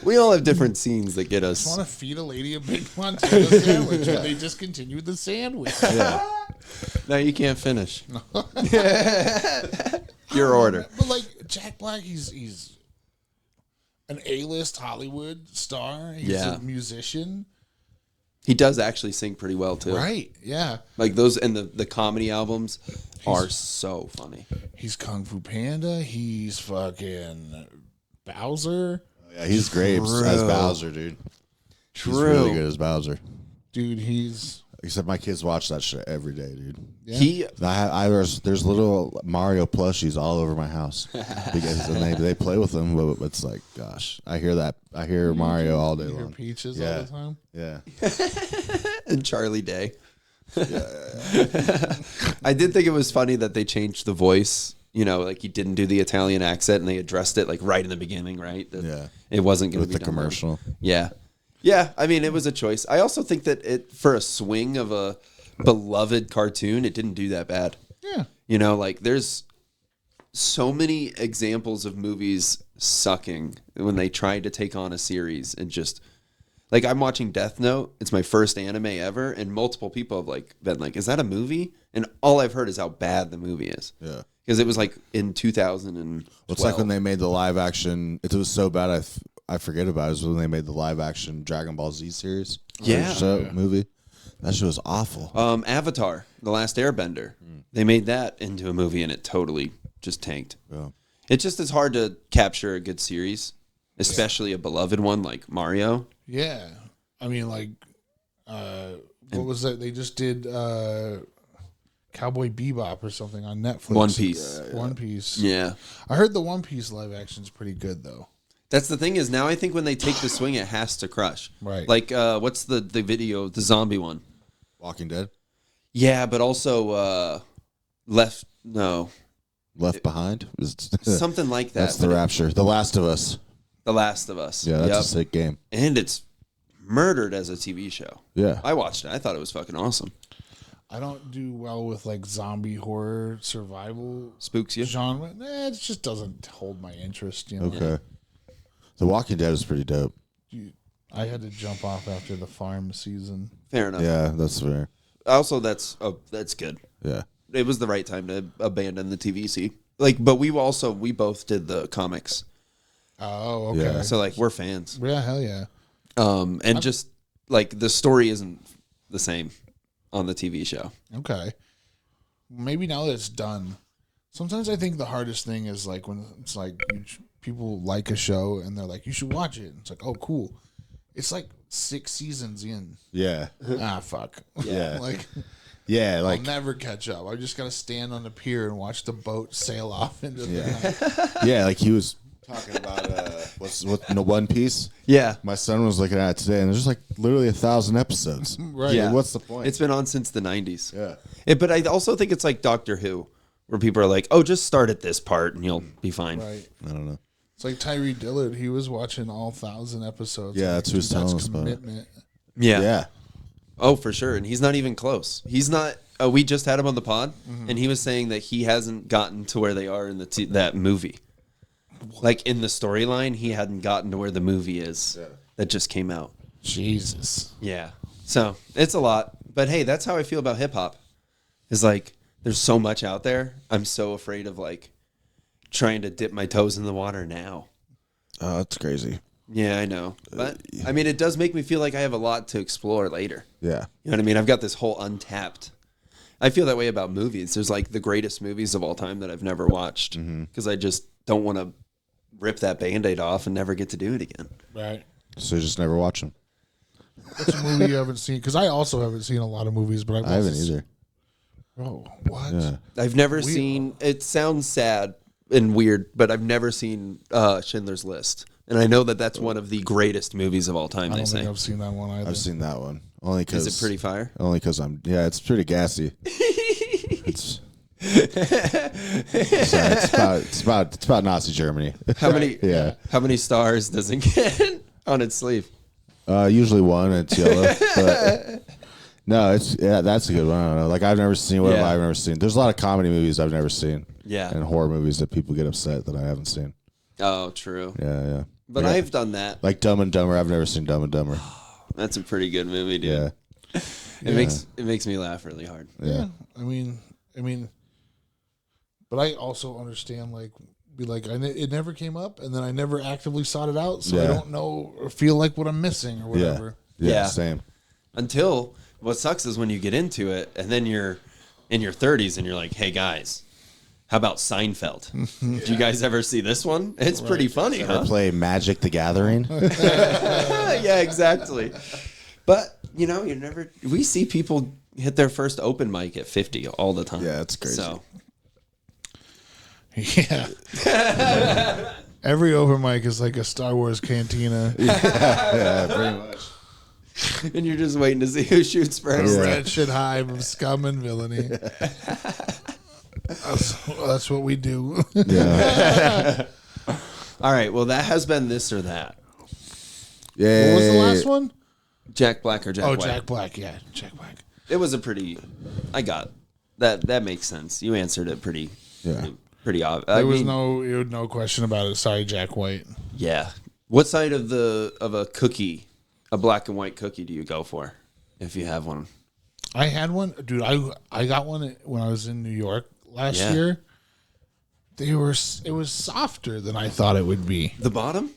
We all have different scenes that get us. I just want to feed a lady a big Montana sandwich, and they discontinued the sandwich. Yeah. No, you can't finish. Your order. But like Jack Black, he's an A-list Hollywood star. He's a musician. He does actually sing pretty well too. Right, yeah. Like those and the comedy albums are so funny. He's Kung Fu Panda. He's fucking Bowser. Yeah, he's great as Bowser, dude. True. He's really good as Bowser. Dude, he's... Except my kids watch that shit every day, dude. Yeah. There's little Mario plushies all over my house because and they play with them. But it's like, gosh, I hear Mario all day You hear long. Peaches all the time. Yeah. And Charlie Day. I did think it was funny that they changed the voice. You know, like he didn't do the Italian accent, and they addressed it like right in the beginning, right? That it wasn't going to be with the commercial. Yeah. Yeah, I mean, it was a choice. I also think that for a swing of a beloved cartoon, it didn't do that bad. Yeah. You know, like there's so many examples of movies sucking when they tried to take on a series and just like I'm watching Death Note. It's my first anime ever, and multiple people have like been like, "Is that a movie?" And all I've heard is how bad the movie is. Yeah. Because it was like in 2012. It's like when they made the live action. It was so bad I forget about it. It was when they made the live action Dragon Ball Z series. Movie. That shit was awful. Avatar, The Last Airbender. They made that into a movie and it totally just tanked. Yeah. It just is hard to capture a good series, especially a beloved one like Mario. Yeah. I mean, like, what was that? They just did Cowboy Bebop or something on Netflix. One Piece. One Piece. Yeah. I heard the One Piece live action's pretty good though. That's the thing is now I think when they take the swing, it has to crush. Right. Like, what's the video, the zombie one? Walking Dead. Yeah, but also Left Behind. something like that. That's the Rapture. The Last of Us. The Last of Us. Yeah, that's a sick game. And it's murdered as a TV show. Yeah. I watched it. I thought it was fucking awesome. I don't do well with like zombie horror survival Spooks you? genre. It just doesn't hold my interest. You know? Okay. The Walking Dead is pretty dope. I had to jump off after the farm season. Fair enough. Yeah, that's fair. Also, that's good. Yeah. It was the right time to abandon the TVC. Like, but we both did the comics. Oh, okay. Yeah. So like we're fans. Yeah, hell yeah. And just like the story isn't the same on the TV show. Okay. Maybe now that it's done, sometimes I think the hardest thing is like when it's like people like a show and they're like, you should watch it. It's like, oh, cool. It's like 6 seasons in. Yeah. Fuck. Yeah. Like, Yeah, like I'll never catch up. I just got to stand on the pier and watch the boat sail off into the night. yeah, like he was talking about One Piece. Yeah. My son was looking at it today, and there's like literally 1,000 episodes. Right. Yeah. Like, what's the point? It's been on since the 90s. Yeah. But I also think it's like Doctor Who, where people are like, oh, just start at this part and you'll be fine. Right. I don't know. It's like Tyree Dillard. He was watching all 1,000 episodes. Yeah, I'm that's like, who was dude, telling that's us about it. commitment. Yeah. Yeah. Oh, for sure. And he's not even close. He's not. We just had him on the pod, and he was saying that he hasn't gotten to where they are in that movie. Like in the storyline, he hadn't gotten to where the movie is that just came out. Jesus. Yeah. So it's a lot. But hey, that's how I feel about hip hop. Is like there's so much out there. I'm so afraid of like trying to dip my toes in the water now. Oh, that's crazy. Yeah, I know. But I mean, it does make me feel like I have a lot to explore later. Yeah. You know what I mean? I've got this whole untapped. I feel that way about movies. There's like the greatest movies of all time that I've never watched because I just don't want to rip that Band-Aid off and never get to do it again. Right. So you just never watch them. What's a movie you haven't seen? Because I also haven't seen a lot of movies, but I haven't either. Oh, what? Yeah. I've never seen. It sounds sad and weird, but I've never seen Schindler's List, and I know that that's one of the greatest movies of all time. I They don't say. think I've seen that one either. I've seen that one. Only because Is it pretty fire? Only because it's pretty gassy. it's it's about Nazi Germany. How many? Yeah. How many stars does it get on its sleeve? Usually one. It's yellow. But no, that's a good one. I don't know. Like I've never seen. What have I never seen? There's a lot of comedy movies I've never seen. Yeah. And horror movies that people get upset that I haven't seen. Oh, true. Yeah. But I've done that. Like Dumb and Dumber. I've never seen Dumb and Dumber. That's a pretty good movie, dude. Yeah. It makes me laugh really hard. Yeah. I mean, but I also understand, like, it never came up, and then I never actively sought it out, so I don't know or feel like what I'm missing or whatever. Yeah. Same. Until what sucks is when you get into it, and then you're in your 30s, and you're like, "Hey guys, how about Seinfeld? Did you guys ever see this one? It's pretty funny, huh?" Play Magic the Gathering. Yeah, exactly. But we see people hit their first open mic at 50 all the time. Yeah, it's crazy. So Yeah. Every open mic is like a Star Wars cantina. Yeah, pretty much. and you're just waiting to see who shoots first. Red shit high of scum and villainy. That's what we do. Yeah. All right. Well, that has been this or that. Yeah. What was the last one? Jack Black or Jack White? Jack Black. Yeah, Jack Black. It was a pretty. I got that. That makes sense. You answered it pretty. Yeah. Pretty obvious. There was no question about it. Sorry, Jack White. Yeah. What side of a cookie, a black and white cookie, do you go for, if you have one? I had one, dude. I got one when I was in New York last year. It was softer than I thought it would be. The bottom?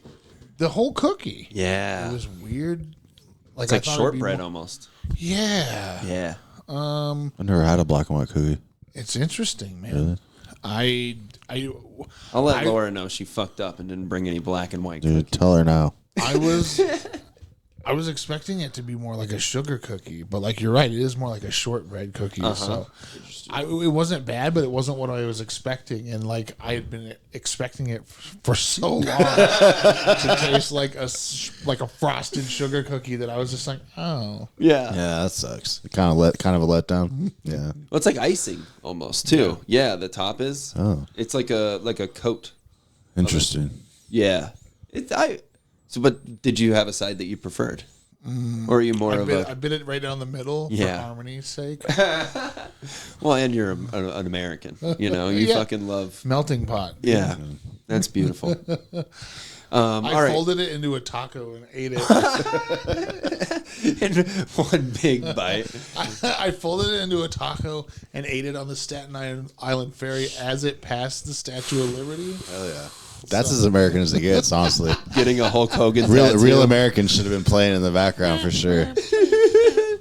The whole cookie. Yeah. It was weird. It's like I thought it'd be shortbread more- almost. Yeah. Yeah. I've never had a black and white cookie. It's interesting, man. Really? I'll let Laura know she fucked up and didn't bring any black and white Dude, cookies. tell her now. I I was expecting it to be more like a sugar cookie, but like you're right, it is more like a shortbread cookie. So it wasn't bad, but it wasn't what I was expecting, and like I had been expecting it for so long to taste like a frosted sugar cookie that I was just like, oh, Yeah. Yeah, that sucks. Kind of a letdown. Yeah. Well, it's like icing almost too. Yeah, the top is. Oh. It's like a coat. Interesting. Yeah. But did you have a side that you preferred? Or are you more I bit it right down the middle Yeah. for harmony's sake. Well, and you're an American. You know, you Yeah. fucking love. Melting pot. Yeah, that's beautiful. All I right. folded it into a taco and ate it. In one big bite. I folded it into a taco and ate it on the Staten Island Ferry as it passed the Statue of Liberty. Hell yeah. That's as American as it gets, honestly. Getting a Hulk Hogan Real tattoo. Americans should have been playing in the background for sure.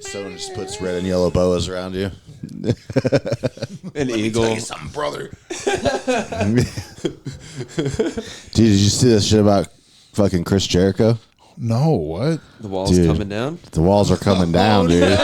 Someone just puts red and yellow boas around you. An eagle. Tell you something, brother. Dude, did you see this shit about fucking Chris Jericho? No, what? The wall's Dude. coming down. The walls are coming down, dude.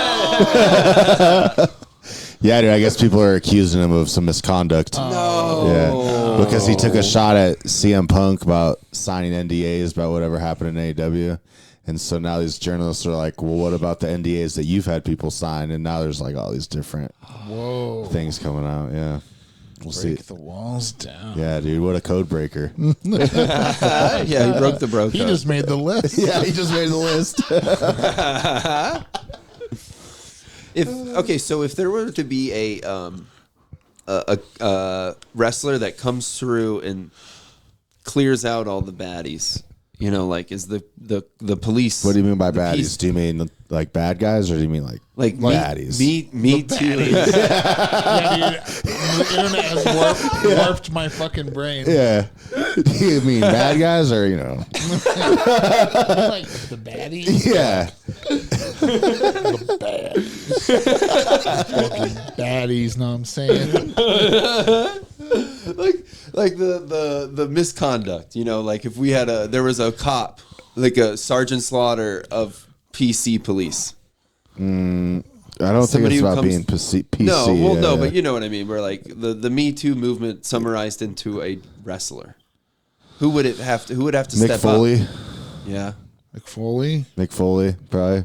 Yeah, dude, I guess people are accusing him of some misconduct. No. Yeah, because he took a shot at CM Punk about signing NDAs about whatever happened in AEW. And so now these journalists are like, well, what about the NDAs that you've had people sign? And now there's like all these different things coming out. Yeah. We'll see. Break the walls down. Yeah, dude, what a code breaker. Yeah, he broke the bro code. He just made the list. Yeah, he just made the list. So if there were to be a wrestler that comes through and clears out all the baddies, you know, like is the police? What do you mean by the baddies? piece- Do you mean like bad guys, or do you mean like baddies? Me too. Yeah, dude, the internet has warped my fucking brain. Yeah. Do you mean bad guys, or Like the baddies. Yeah. The baddies. Fucking baddies, know what I'm saying? like the misconduct, you know, like if there was a cop, like a Sergeant Slaughter of PC police. I don't think Somebody it's who about comes- being PC. No, but you know what I mean. Where like the Me Too movement summarized into a wrestler. Who would have to Mick step Foley. up? Yeah, McFoley. Mick Foley, probably.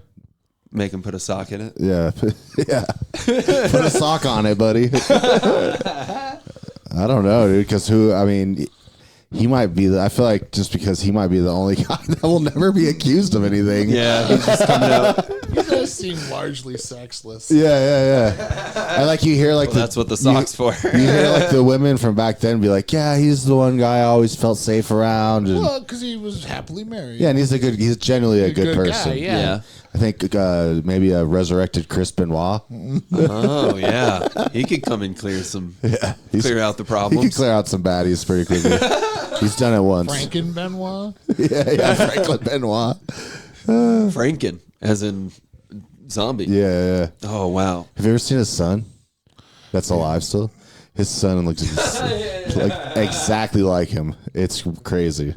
make him put a sock in it. Yeah. Yeah. Put a sock on it, buddy. I don't know, dude, because he might be, I feel like just because he might be the only guy that will never be accused of anything. Yeah, he's just coming out. You guys seem largely sexless. Yeah. And like you hear like That's what the sock's for. You hear like the women from back then be like, yeah, he's the one guy I always felt safe around. And, Well, because he was happily married. yeah, and he's genuinely a good person. guy, yeah. I think maybe a resurrected Chris Benoit. Oh yeah, he could come and clear clear out the He problems. can clear out some baddies pretty quickly. He's done it once. Franken Benoit. Yeah, Franklin Benoit. Franken, as in zombie. Yeah. Oh wow. Have you ever seen his son? That's alive still. His son looks like exactly like him. It's crazy.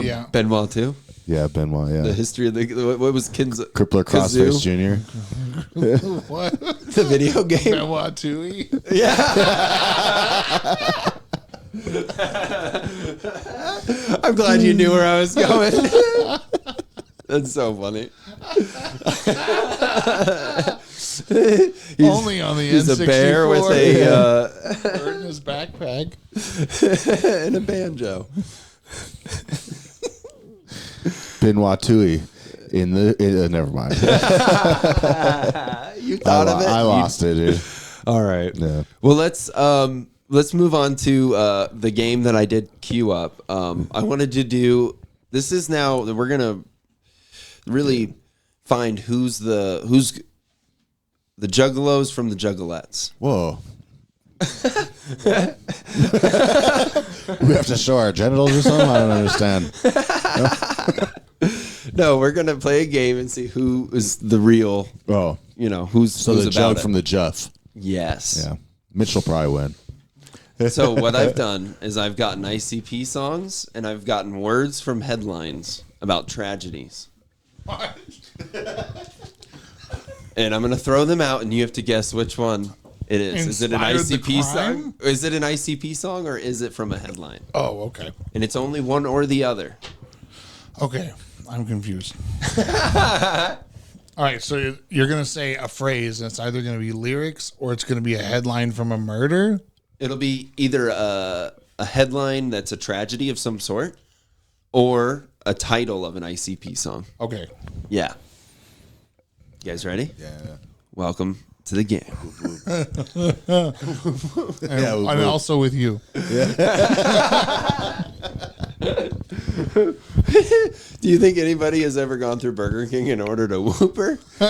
Yeah. Benoit too. Yeah, Benoit. The Yeah, history of what was Kin's Crippler Crossface Jr. What? the video game? Benoit Toohey? I'm glad you knew where I was going. That's so funny. Only on the He's N64. a bear with a Bird in his backpack. and a banjo. Benoit Toohey never mind. You thought of it. I lost it, dude. All right. Yeah. Well, let's move on to the game that I did queue up. I wanted to do. This is now that we're gonna really find who's the juggalos from the juggalettes. Whoa. We have to show our genitals or something? I don't understand. No, we're gonna play a game and see who is the real. Oh. You know who's So who's the about jug it. from the Juff. Yes. Yeah. Mitch will probably win. So what I've done is I've gotten ICP songs and I've gotten words from headlines about tragedies. And I'm going to throw them out, and you have to guess which one it is. Is it an Inspired the ICP crime? song? Is it an ICP song, or is it from a headline? Oh, okay. And it's only one or the other. Okay. I'm confused. All right, so you're going to say a phrase, and it's either going to be lyrics or it's going to be a headline from a murder? It'll be either a headline that's a tragedy of some sort, or a title of an ICP song. Okay. Yeah. You guys ready? Yeah. Welcome to the game. And also with you. Do you think anybody has ever gone through Burger King and ordered a Whooper? Or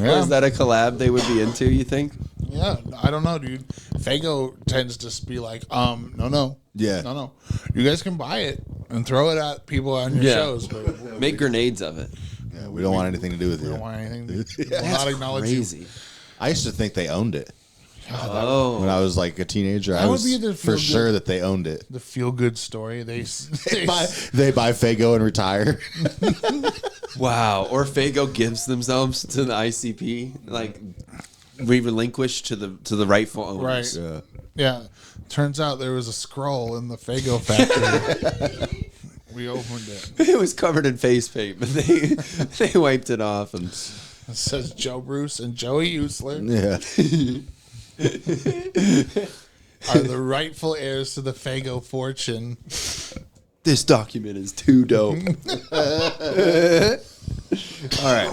is that a collab they would be into, you think? Yeah, I don't know, dude. Fago tends to be like, no. Yeah. No. You guys can buy it and throw it at people on your Yeah. shows, but Make grenades of it. Yeah, we don't want anything to do with we you. don't want anything. We'll not acknowledge Crazy. I used to think they owned it. Oh. When I was like a teenager, I That would was be the for feel sure good- that they owned it. The feel-good story. They They buy Fago and retire. Wow. Or Fago gives themselves to the ICP. Like, we relinquish to the rightful owners. Right. Yeah. Turns out there was a scroll in the Fago factory. We opened it. It was covered in face paint, but they wiped it off. And It says Joe Bruce and Joey Usler Yeah. are the rightful heirs to the Fago fortune. this document is too dope. All right.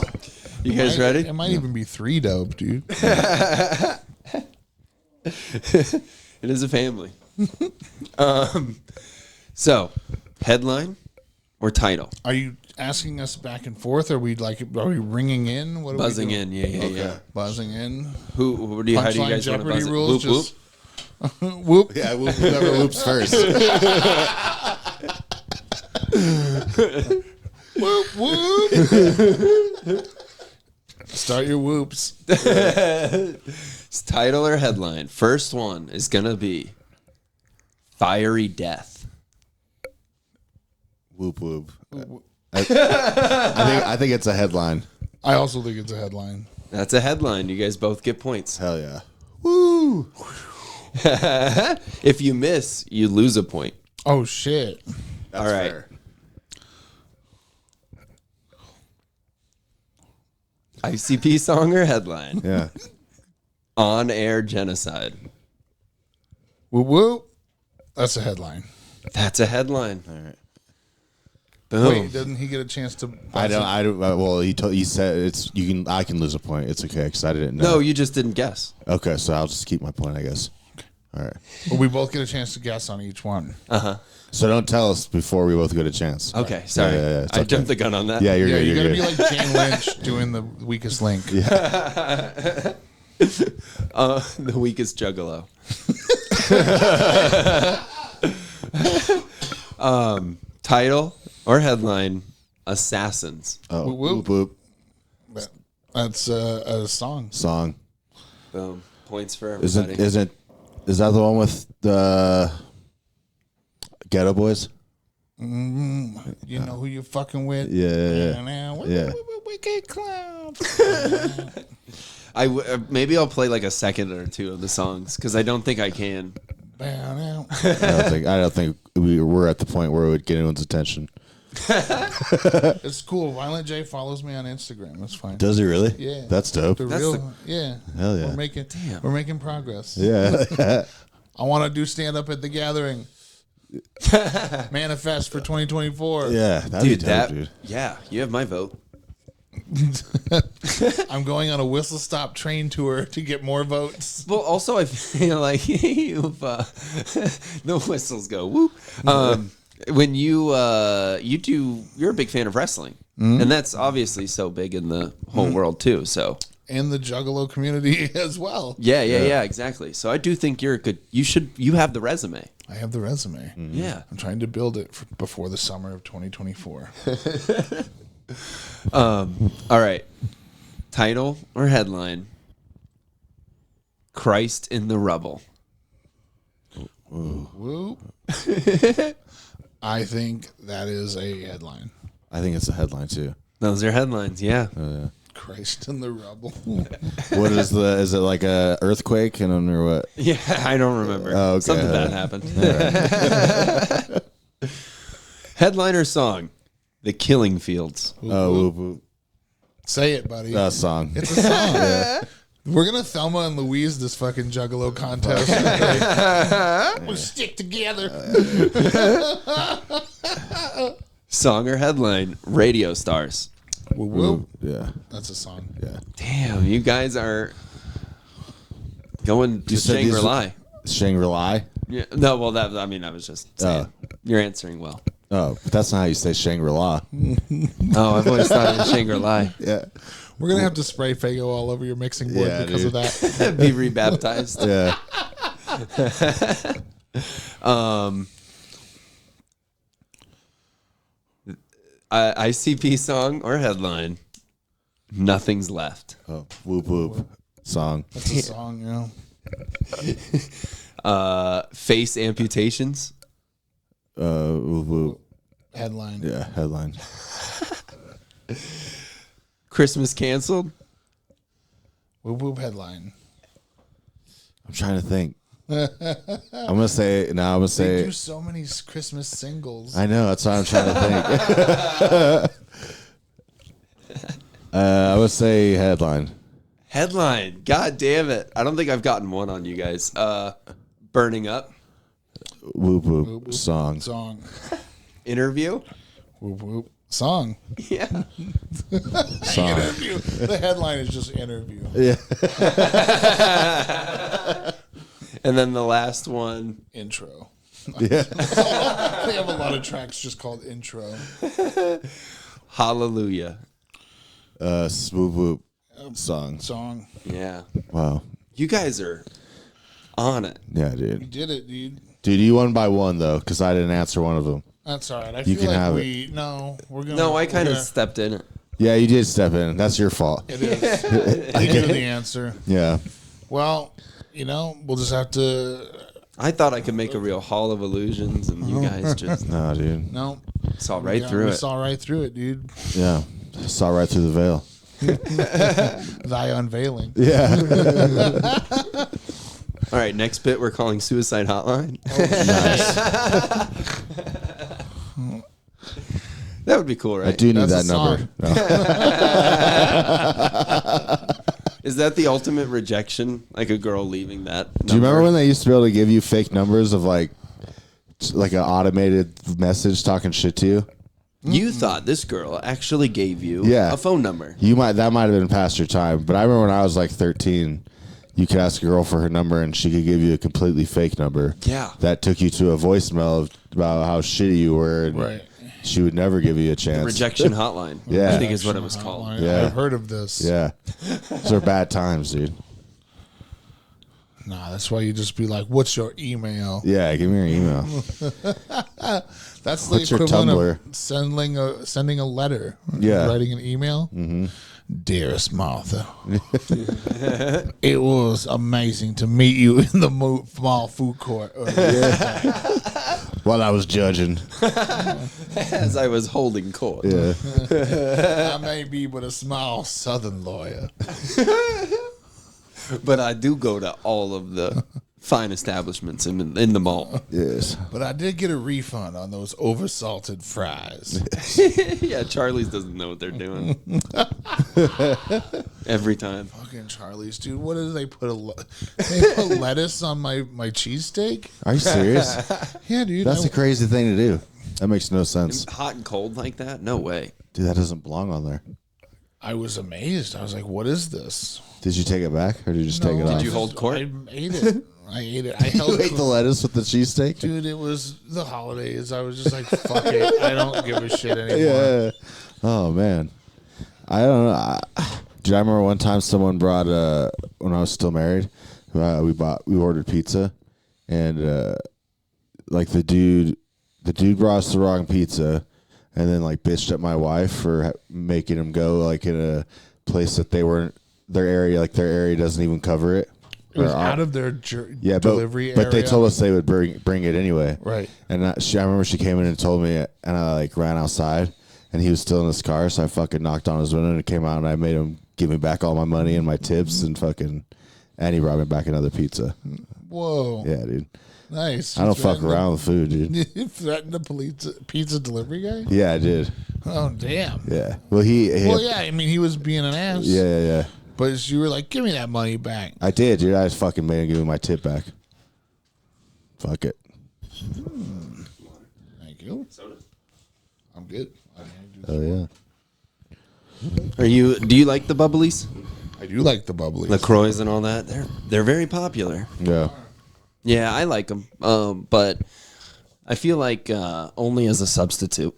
You guys ready? It might even be 3 dope, dude. It is a family. So, headline or title? Are you asking us back and forth? Are we ringing in? What are Buzzing we doing? in, yeah. Buzzing in. How do you Punchline guys want to Jeopardy buzz it? rules. Whoop, whoop. Whoop. Yeah, whoever whoops first. Whoop, whoop. Start your whoops. It's title or headline. First one is going to be Fiery Death. Whoop whoop. I think it's a headline. I also think it's a headline. That's a headline. You guys both get points. Hell yeah. Woo. If you miss, you lose a point. Oh, shit. That's All right. fair. ICP song or headline? Yeah. On air genocide. Whoop, whoop. That's a headline. That's a headline. All right. Boom. Wait, doesn't he get a chance to? I don't. Well, he said it's. You can. I can lose a point. It's okay because I didn't know. No, you just didn't guess. Okay, so I'll just keep my point, I guess. All right. Well, we both get a chance to guess on each one. So don't tell us before we both get a chance. Okay, sorry. Yeah, it's I okay. jumped the gun on that. Yeah, you're Yeah, good. you You're gotta good. be like Jane Lynch doing the weakest link. The weakest juggalo. Title or headline: Assassins. Oh, Whoop, whoop whoop. That's a song. Song. Boom. Points for everybody. Is that the one with the Ghetto Boys? You know who you're fucking with? Yeah. Yeah. Wicked clowns. Maybe I'll play like a second or two of the songs because I don't think I can. I don't think we're at the point where it would get anyone's attention. It's cool. Violent J follows me on Instagram. That's fine. Does he really? Yeah. That's dope. The That's real, yeah. Hell yeah. We're making progress. Yeah. I want to do stand up at the gathering. Manifest for 2024. Yeah. That'd Dude, be dope, dude. yeah, you have my vote. I'm going on a whistle stop train tour to get more votes. Well, also I feel like you've, the whistles go whoop. When you're a big fan of wrestling, and that's obviously so big in the whole world too. So And the juggalo community as well. yeah, exactly. So I do think you're a good. You have the resume. I have the resume. Yeah. I'm trying to build it before the summer of 2024. All right. Title or headline: Christ in the rubble. Whoop. I think that is a headline. I think it's a headline too. Those are headlines. Yeah. Christ in the rubble. What is it like a earthquake and or what? Yeah, I don't remember. Oh, okay. Something bad happened. Headliner song, "The Killing Fields." Oh, whoop, whoop. Say it, buddy. That song. It's a song. We're gonna Thelma and Louise this fucking juggalo contest. We'll stick together. Song or headline, "Radio Stars." Whoop, whoop. Yeah. That's a song. Yeah. Damn, you guys are going to You said these Shangri-La. Shangri-La? Yeah, no, well, I was just saying. You're answering well. Oh, but that's not how you say Shangri-La. Oh, I've always thought of Shangri-La. Yeah. We're gonna have to spray Fago all over your mixing board Yeah, because dude. of that. Be rebaptized. Yeah. ICP song or headline, "Nothing's Left." Oh, whoop whoop song. That's a song, Face amputations. Whoop whoop. Headline. Yeah, headline. Christmas canceled. Whoop whoop headline. I'm trying to think. I'm gonna say They do so many Christmas singles. I know, that's what I'm trying to think. I would say headline. Headline. God damn it. I don't think I've gotten one on you guys. Burning Up. Whoop whoop song. Song. Interview. Whoop whoop. Song. Yeah. Song. Interview. The headline is just interview. Yeah. And then the last one. Intro. Yeah. They have a lot of tracks just called intro. Hallelujah. Whoop whoop song. Song. Yeah. Wow. You guys are on it. Yeah, You dude. did it, dude. Dude, you won by one though, because I didn't answer one of them. That's all right. I You feel can like have we're gonna. No, I kind we're of gonna- stepped in it. Yeah, you did step in. That's your fault. It is. I knew the answer. Yeah. Well, we'll just have to. I thought I could make a real Hall of Illusions, and you guys just No, dude. No. saw right through we it. saw right through it, dude. Yeah. Saw right through the veil. Thy unveiling. Yeah. All right, next bit we're calling Suicide Hotline. That would be cool, right? I do need That's that a number. song. No. Is that the ultimate rejection? Like a girl leaving that? Do you remember when they used to be able to give you fake numbers of like an automated message talking shit to you? You thought this girl actually gave you Yeah. a phone number? That might have been past your time, but I remember when I was like 13, you could ask a girl for her number and she could give you a completely fake number. Yeah. That took you to a voicemail about how shitty you were, and Right. she would never give you a chance. Rejection hotline. Yeah. I think is what it was called. Yeah. I've heard of this. Yeah, those are bad times, dude. Nah, that's why you just be like, "What's your email?" Yeah, give me your email. That's the What's your equivalent Tumblr? of sending a letter. Yeah. Writing an email. Mm-hmm. Dearest Martha, it was amazing to meet you in the mall food court. While I was judging. As I was holding court. Yeah. I may be but a small Southern lawyer. But I do go to all of the fine establishments in the mall. Yes. But I did get a refund on those oversalted fries. Yeah, Charlie's doesn't know what they're doing. Every time. Fucking Charlie's, dude. What did they put? They put lettuce on my cheesesteak? Are you serious? Yeah, dude. That's a crazy thing to do. That makes no sense. Hot and cold like that? No way. Dude, that doesn't belong on there. I was amazed. I was like, what is this? Did you take it back or did you just take it No, off? you hold court? I ate it. I ate it. I held You ate the lettuce with the cheesesteak? Dude, it was the holidays. I was just like, fuck it. I don't give a shit anymore. Yeah. Oh, man. I don't know. Dude, I remember one time someone brought, when I was still married, we ordered pizza, and like the dude brought us the wrong pizza, and then like bitched at my wife for making him go like in a place that their area doesn't even cover it. It was Or out of their yeah, delivery area. but they told us they would bring it anyway. Right. And I remember she came in and told me, and I like ran outside, and he was still in his car. So I fucking knocked on his window and it came out, and I made him give me back all my money and my tips, and he brought me back another pizza. Whoa. Yeah, dude. Nice. I don't fuck around with food, dude. You threatened the pizza delivery guy? Yeah, I did. Oh, damn. Yeah. Well, yeah, I mean, he was being an ass. Yeah. But you were like, give me that money back. I did, dude. I just fucking made him give me my tip back. Fuck it. Thank you. I'm good. Oh, yeah. Do you like the bubblies? I do like the bubblies. LaCroix and all that. They're very popular. Yeah. Yeah, I like them. But I feel like only as a substitute.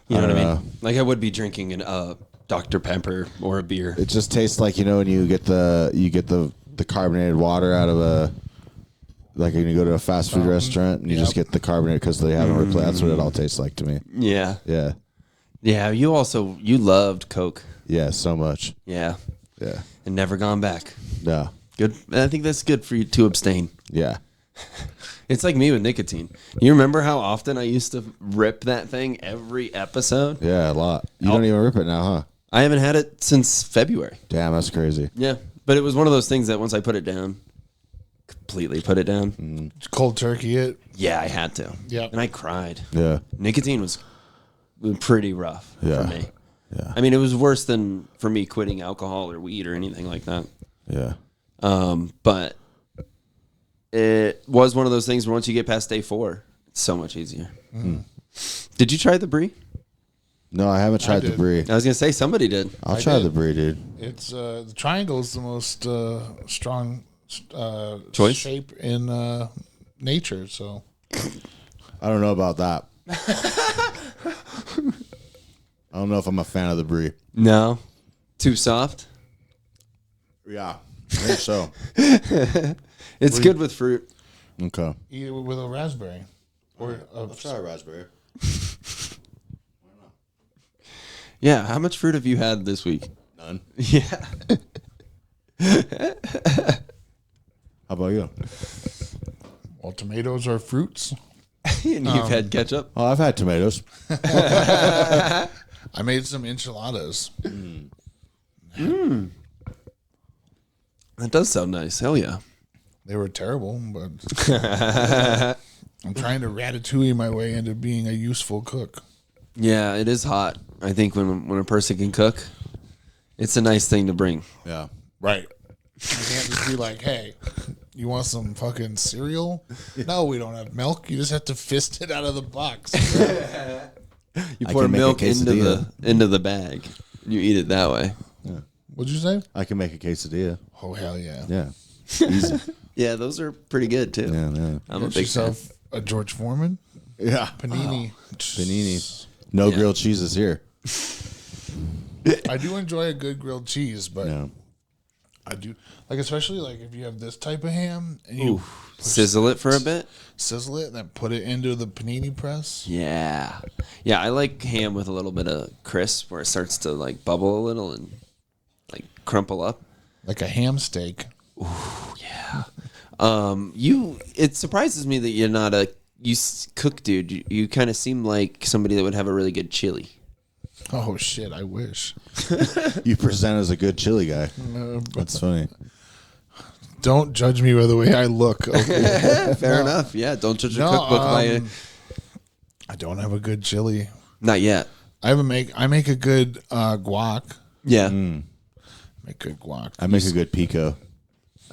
You know what I mean? Like I would be drinking a Dr. Pepper or a beer. It just tastes like, when you get the carbonated water out of like when you go to a fast food restaurant and you just get the carbonated because they haven't replaced. That's what it all tastes like to me. Yeah. Yeah. Yeah, you loved Coke. Yeah, so much. Yeah. Yeah. And never gone back. Yeah. Good. I think that's good for you to abstain. Yeah. It's like me with nicotine. You remember how often I used to rip that thing every episode? Yeah, a lot. You don't even rip it now, huh? I haven't had it since February. Damn, that's crazy. Yeah. But it was one of those things that once I put it down, completely put it down. Cold turkey it. Yeah, I had to. Yeah. And I cried. Yeah. Nicotine was pretty rough Yeah. for me. Yeah. I mean, it was worse than for me quitting alcohol or weed or anything like that. Yeah. But it was one of those things where once you get past day 4, it's so much easier. Did you try the Brie? No, I haven't tried the did. Brie. I was going to say somebody did. I'll try did. the Brie, dude. It's the triangle is the most strong Choice? shape in nature. So I don't know about that. I don't know if I'm a fan of the Brie. No. Too soft? Yeah, I think so. It's good with fruit. Okay. eat it with a raspberry or a try a raspberry. Yeah. How much fruit have you had this week? None. Yeah. How about you? well, tomatoes are fruits. And you've had ketchup? Oh, I've had tomatoes. I made some enchiladas. That does sound nice. Hell yeah. They were terrible, but I'm trying to ratatouille my way into being a useful cook. Yeah, it is hot. I think when a person can cook, it's a nice thing to bring. Yeah. Right. You can't just be like, hey, you want some fucking cereal? No, we don't have milk. You just have to fist it out of the box. You I pour can make a milk quesadilla. into the bag. You eat it that way. What'd you say? I can make a quesadilla. Oh, hell yeah. Yeah. Easy. Yeah, those are pretty good too. Yeah. I'm a Get big fan. yourself a George Foreman Yeah. panini. Panini. No Yeah. grilled cheeses here. I do enjoy a good grilled cheese, but Yeah. I do like, especially like if you have this type of ham and you Sizzle it for a bit. sizzle it and then put it into the panini press. Yeah. Yeah, I like ham with a little bit of crisp where it starts to like bubble a little and like crumple up. Like a ham steak. It surprises me that you're not cook dude. You kind of seem like somebody that would have a really good chili. Oh shit, I wish. You present as a good chili guy. That's funny. Don't judge me by the way I look. Okay? Fair enough. Yeah, don't judge a No, cookbook by it. I don't have a good chili. Not yet. I make a good guac. Yeah. Make good guac. I make a good pico.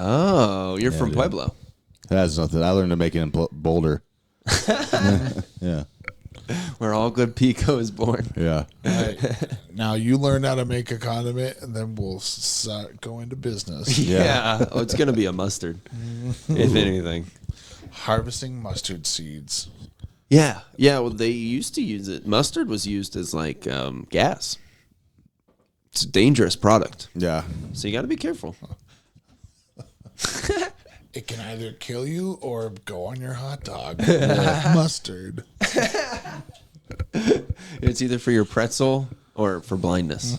Oh, you're from dude. Pueblo. That has nothing. I learned to make it in Boulder. Yeah. Where all good pico is born. Yeah. Right. Now you learn how to make a condiment, and then we'll go into business. Yeah. Oh, it's gonna be a mustard, if anything. Harvesting mustard seeds. Yeah. Yeah. Well, they used to use it. Mustard was used as like gas. It's a dangerous product, Yeah. so you got to be careful. It can either kill you or go on your hot dog. Like mustard. It's either for your pretzel or for blindness.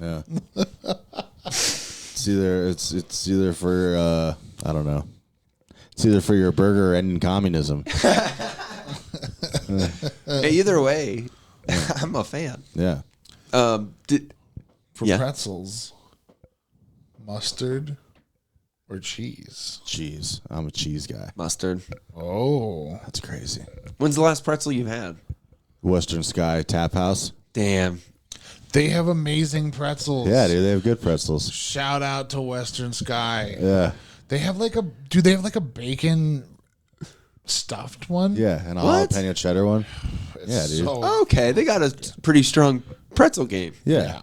Yeah. It's either for I don't know. It's either for your burger or ending communism. Hey, either way, I'm a fan. Yeah. For Yeah. pretzels, mustard or cheese? Cheese. I'm a cheese guy. Mustard. Oh, That's crazy. When's the last pretzel you've had? Western Sky Tap House. Damn. they have amazing pretzels. Yeah, dude, they have good pretzels. Shout out to Western Sky. Yeah. They have like a. Do they have like a bacon stuffed one? Yeah, and a What? jalapeno cheddar one. It's Yeah, dude. so- Okay, they got a pretty strong pretzel game. Yeah. yeah.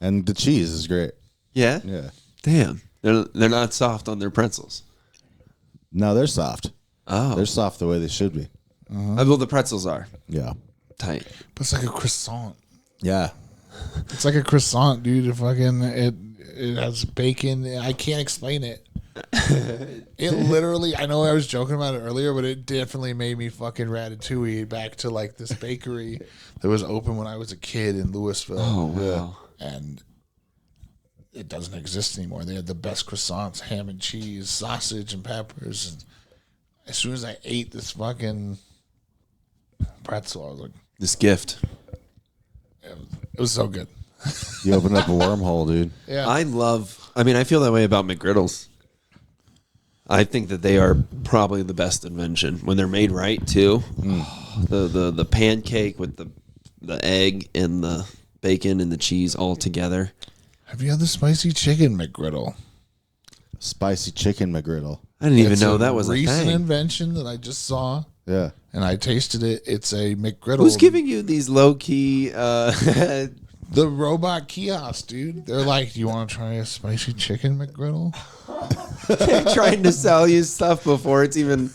And the cheese is great. Yeah. Yeah. Damn. They're not soft on their pretzels. No, they're soft. Oh. They're soft the way they should be. Well, the pretzels are Yeah. tight. But it's like a croissant. Yeah. It's like a croissant, dude. It has bacon. I can't explain it. It literally, I know I was joking about it earlier, but it definitely made me fucking ratatouille back to like this bakery that was open when I was a kid in Louisville. Oh wow. And it doesn't exist anymore. They had the best croissants, ham and cheese, sausage and peppers. And as soon as I ate this fucking pretzel, I was like, This gift. it was so good. You opened up a wormhole, dude. Yeah. I feel that way about McGriddles. I think that they are probably the best invention when they're made right too. The pancake with the egg and the bacon and the cheese all together. Have you had the spicy chicken McGriddle? Spicy chicken McGriddle. I didn't even It's know a that was a recent thing. invention that I just saw, Yeah. and I tasted it. It's a McGriddle. Who's giving you these low key? The robot kiosk, dude? They're like, "Do you want to try a spicy chicken McGriddle?" trying to sell you stuff before it's even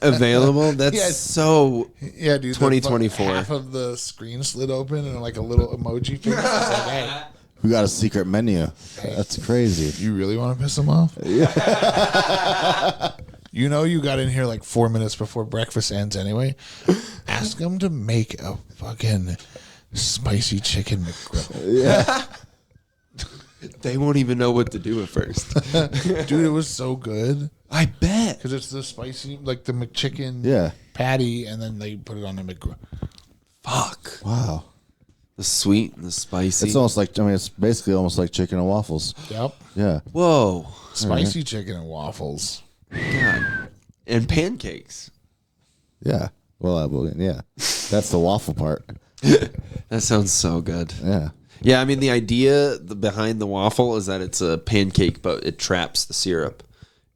available. That's Yes. so. Yeah, dude. 2024. Half of the screen slid open and like a little emoji face. It's like, hey, We got a secret menu. That's crazy. you really want to piss them off? Yeah. You know, you got in here like 4 minutes before breakfast ends anyway. Ask them to make a fucking spicy chicken McGriddle. They won't even know what to do at first. Dude, it was so good. I bet. Because it's the spicy, like the McChicken Yeah. patty, and then they put it on the McGriddle. Fuck. Wow. The sweet and the spicy. It's almost like, it's basically almost like chicken and waffles. Yep. Yeah. Whoa. Spicy chicken and waffles. God. And pancakes. Yeah. Well, yeah. That's the waffle part. That sounds so good. Yeah. Yeah, I mean, the idea behind the waffle is that it's a pancake, but it traps the syrup.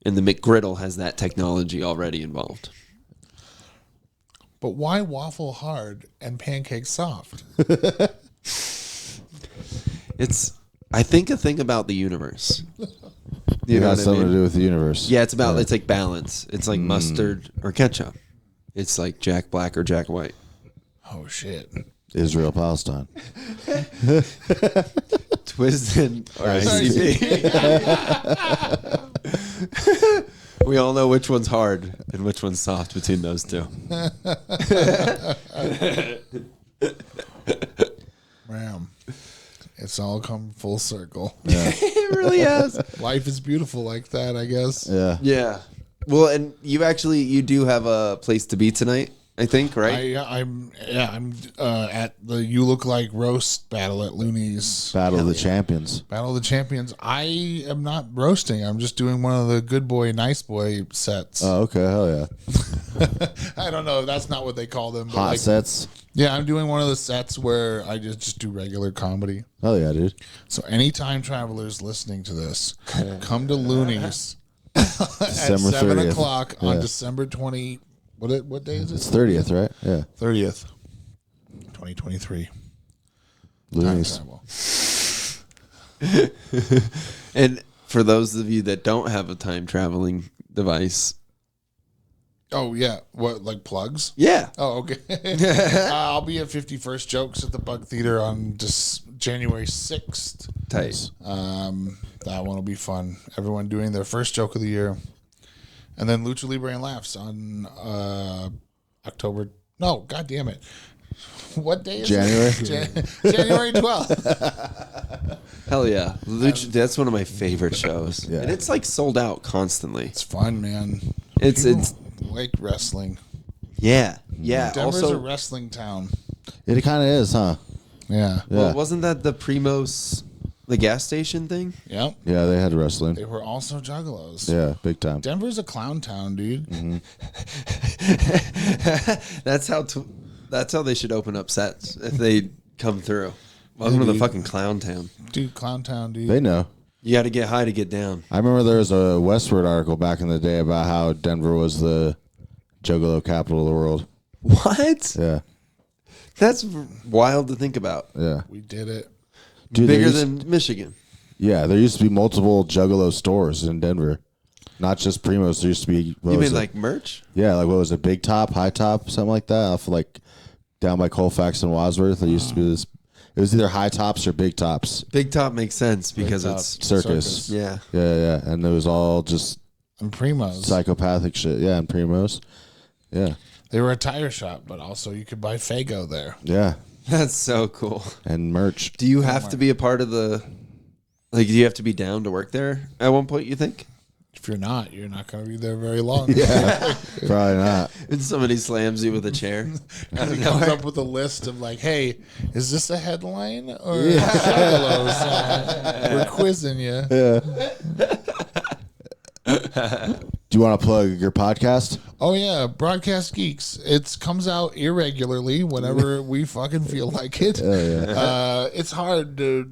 And the McGriddle has that technology already involved. But why waffle hard and pancake soft? It's, I think, a thing about the universe. You got something to do with the universe. Yeah, it's about, it's like balance. It's like mustard or ketchup. It's like Jack Black or Jack White. Oh, shit. Israel, Palestine. Twisted or ICP. We all know which one's hard and which one's soft between those two. Man, it's all come full circle. It really has. Life is beautiful like that, I guess. Yeah. Yeah. Well, and you do have a place to be tonight, I think, right? I'm at the You Look Like roast battle at Looney's. Battle of the Champions. Battle of the Champions. I am not roasting. I'm just doing one of the good boy, nice boy sets. Oh, okay. Hell yeah. I don't know. That's not what they call them. But Hot sets. Yeah, I'm doing one of the sets where I just do regular comedy. Hell yeah, dude. So any time travelers listening to this, come to Looney's at December 7 30th. o'clock on Yeah. December 20. What day is It's it? 30th, right? Yeah. 30th, 2023. Time Loonies. travel. And for those of you that don't have a time traveling device, Oh, yeah. What, like plugs? yeah. Oh, okay. I'll be at 51st Jokes at the Bug Theater on January 6th. Tight. That one will be fun. Everyone doing their first joke of the year. And then Lucha Libre and Laughs on October. No, God damn it. What day is January? it? January 12th. Hell yeah. That's one of my favorite shows. Yeah. And it's like sold out constantly. It's fun, man. It's Like wrestling. yeah. Yeah. Denver's Also a wrestling town. It kind of is, huh? Yeah. Well, wasn't that the Primos, the gas station thing? Yep. Yeah, they had wrestling. They were also juggalos. Yeah, big time. Denver's a clown town, dude. That's how they should open up sets if they come through. Welcome to the dude. fucking clown town. Dude, clown town, dude. They know. You got to get high to get down. I remember there was a Westward article back in the day about how Denver was the juggalo capital of the world. What? Yeah, That's wild to think about. yeah. We did it. Dude, there Bigger used- than Michigan. Yeah, there used to be multiple juggalo stores in Denver. Not just Primos. There used to be. You mean like merch? Yeah, like what was it? Big Top, High Top, something like that. Off like down by Colfax and Wadsworth. There used to be this. It was either High Tops or Big Tops. Big Top makes sense because Top. it's Circus. yeah. Yeah, and it was all just And Primos. psychopathic shit. Yeah, and Primos. Yeah, They were a tire shop, but also you could buy Fago there. yeah, That's so cool. and merch. Do you have to be a part of the? Like, do you have to be down to work there at one point? You think? If you're not going to be there very long. Probably not. And somebody slams you with a chair. And he comes up with a list of like, hey, is this a headline or juggalos? We're quizzing you. Do you want to plug your podcast? Oh yeah, Broadcast Geeks. It comes out irregularly whenever we fucking feel like it. It's hard to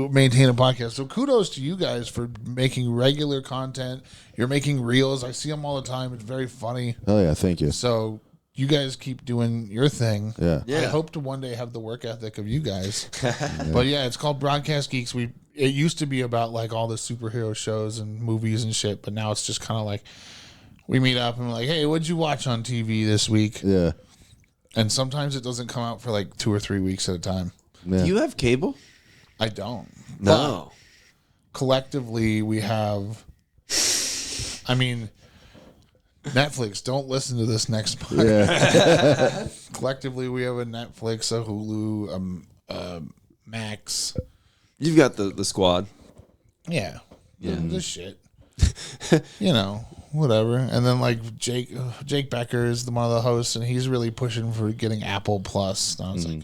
maintain a podcast. So kudos to you guys for making regular content. You're making reels. I see them all the time. It's very funny. Oh yeah, thank you. So you guys keep doing your thing. Yeah. I hope to one day have the work ethic of you guys. But yeah, it's called Broadcast Geeks. It used to be about like all the superhero shows and movies and shit, but now it's just kind of like we meet up and we're like, hey, what'd you watch on TV this week? Yeah. And sometimes it doesn't come out for like 2 or 3 weeks at a time. Yeah. Do you have cable? I don't. No. But collectively, we have. I mean, Netflix. Don't listen to this next part. Yeah. Collectively, we have a Netflix, a Hulu, Max. You've got the squad. Yeah. This shit. Whatever. And then like Jake Becker is one of the hosts, and he's really pushing for getting Apple Plus. And I was like,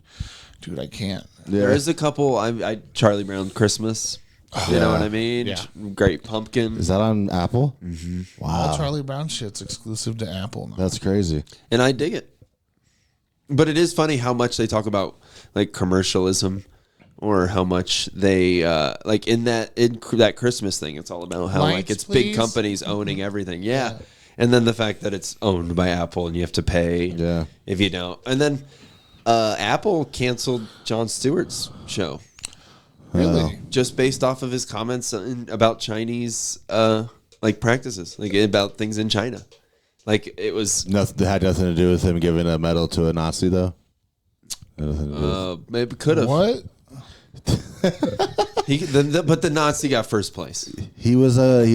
dude, I can't. There is a couple. I Charlie Brown Christmas. You know what I mean? Yeah. Great Pumpkin. Is that on Apple? All Charlie Brown shit's exclusive to Apple now. That's crazy. And I dig it. But it is funny how much they talk about like commercialism, or how much they like in that Christmas thing. It's all about how like Lights, it's please. big companies owning everything. Yeah. And then the fact that it's owned by Apple and you have to pay if you don't. And then Apple canceled Jon Stewart's show. Really? Just based off of his comments about Chinese like practices, like about things in China. Like it was Nothing had nothing to do with him giving a medal to a Nazi, though. Had nothing to do with- maybe could have. What? But the Nazi got first place. He was a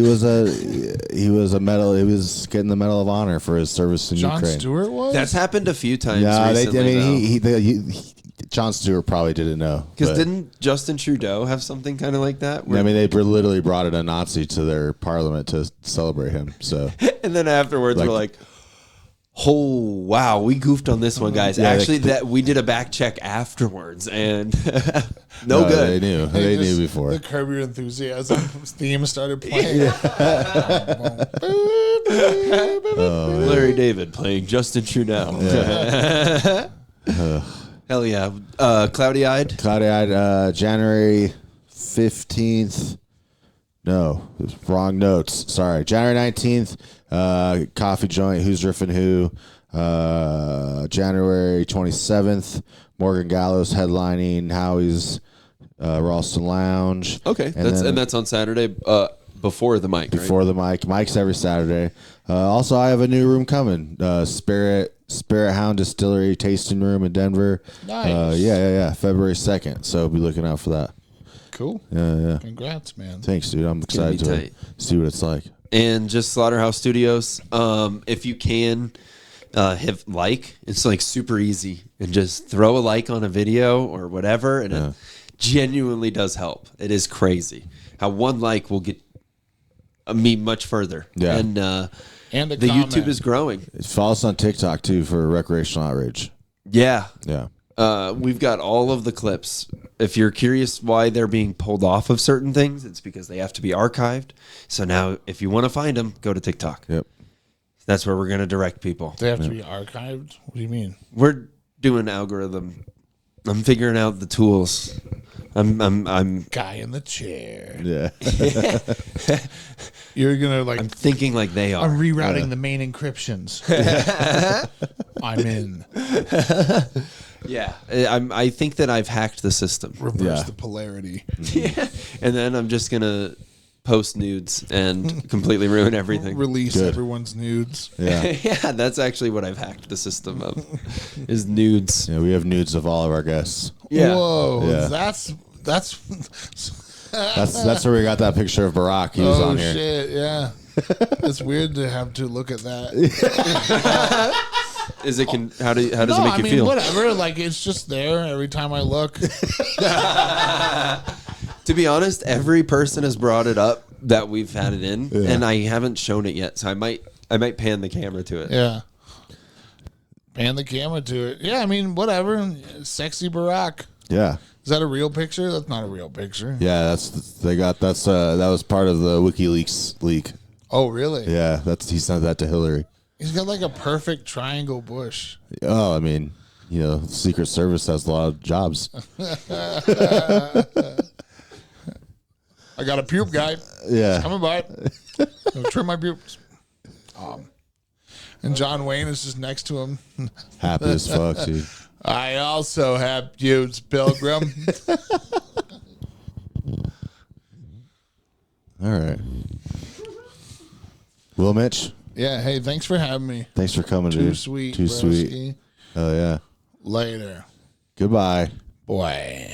medal. He was getting the Medal of Honor for his service in Jon Ukraine. Stewart was? That's happened a few times. Yeah, recently, Jon Stewart probably didn't know. because but- didn't Justin Trudeau have something kind of like that? I mean, they literally brought in a Nazi to their parliament to celebrate him. So And then afterwards, we're like, "Oh wow, we goofed on this one, guys." Yeah, Actually, that we did a back check afterwards, and no they good. knew. They knew before. The Curb Your Enthusiasm theme started playing. Larry David playing Justin Trudeau. Hell yeah, cloudy eyed. Cloudy-eyed, January 15th. No, wrong notes. Sorry. January 19th, Coffee Joint, Who's Riffin' Who. January 27th, Morgan Gallows headlining Howie's Ralston Lounge. Okay, And that's on Saturday before the mic. before the mic. Mike's every Saturday. Also, I have a new room coming. Spirit Hound Distillery tasting room in Denver. Nice. Yeah. February 2nd. So be looking out for that. Cool. Yeah. Congrats, man. Thanks, dude. I'm gonna excited be to tight. see what it's like. And just Slaughterhouse Studios. If you can, hit like. It's like super easy, and just throw a like on a video or whatever, and it genuinely does help. It is crazy how one like will get me much further. Yeah. And And a the comment. YouTube is growing. Follow us on TikTok too for Recreational Outrage. Yeah. Yeah. We've got all of the clips. If you're curious why they're being pulled off of certain things, it's because they have to be archived. So now, if you want to find them, go to TikTok. Yep. That's where we're going to direct people. They have to be archived? What do you mean? We're doing algorithm. I'm figuring out the tools. I'm Guy in the chair. Yeah. You're going to like... I'm thinking like they are. I'm rerouting the main encryptions. I'm in. Yeah. I think that I've hacked the system. Reverse the polarity. Yeah. And then I'm just going to post nudes and completely ruin everything. Release everyone's nudes. Yeah. Yeah, that's actually what I've hacked the system of, is nudes. Yeah, we have nudes of all of our guests. Yeah. Whoa. Yeah. That's That's where we got that picture of Barack. He was on here. Shit, yeah. It's weird to have to look at that. Is it how does it make you feel? Whatever. Like, it's just there every time I look. To be honest, every person has brought it up that we've had it in, and I haven't shown it yet. So I might pan the camera to it. Yeah. Pan the camera to it. Yeah, I mean, whatever. Sexy Barack. Yeah. Is that a real picture? That's not a real picture. Yeah, that was part of the WikiLeaks leak. Oh, really? Yeah, he sent that to Hillary. He's got like a perfect triangle bush. Oh, I mean, Secret Service has a lot of jobs. I got a puke guy. Yeah. Coming by. Gonna trim my pubes. And John Wayne is just next to him. Happy as fuck, dude. I also have pubes, Pilgrim. All right. Well, Mitch, Yeah, hey, thanks for having me. thanks for coming, Too dude. sweet, Too sweet. broski. Oh, yeah. Later. Goodbye. Boy.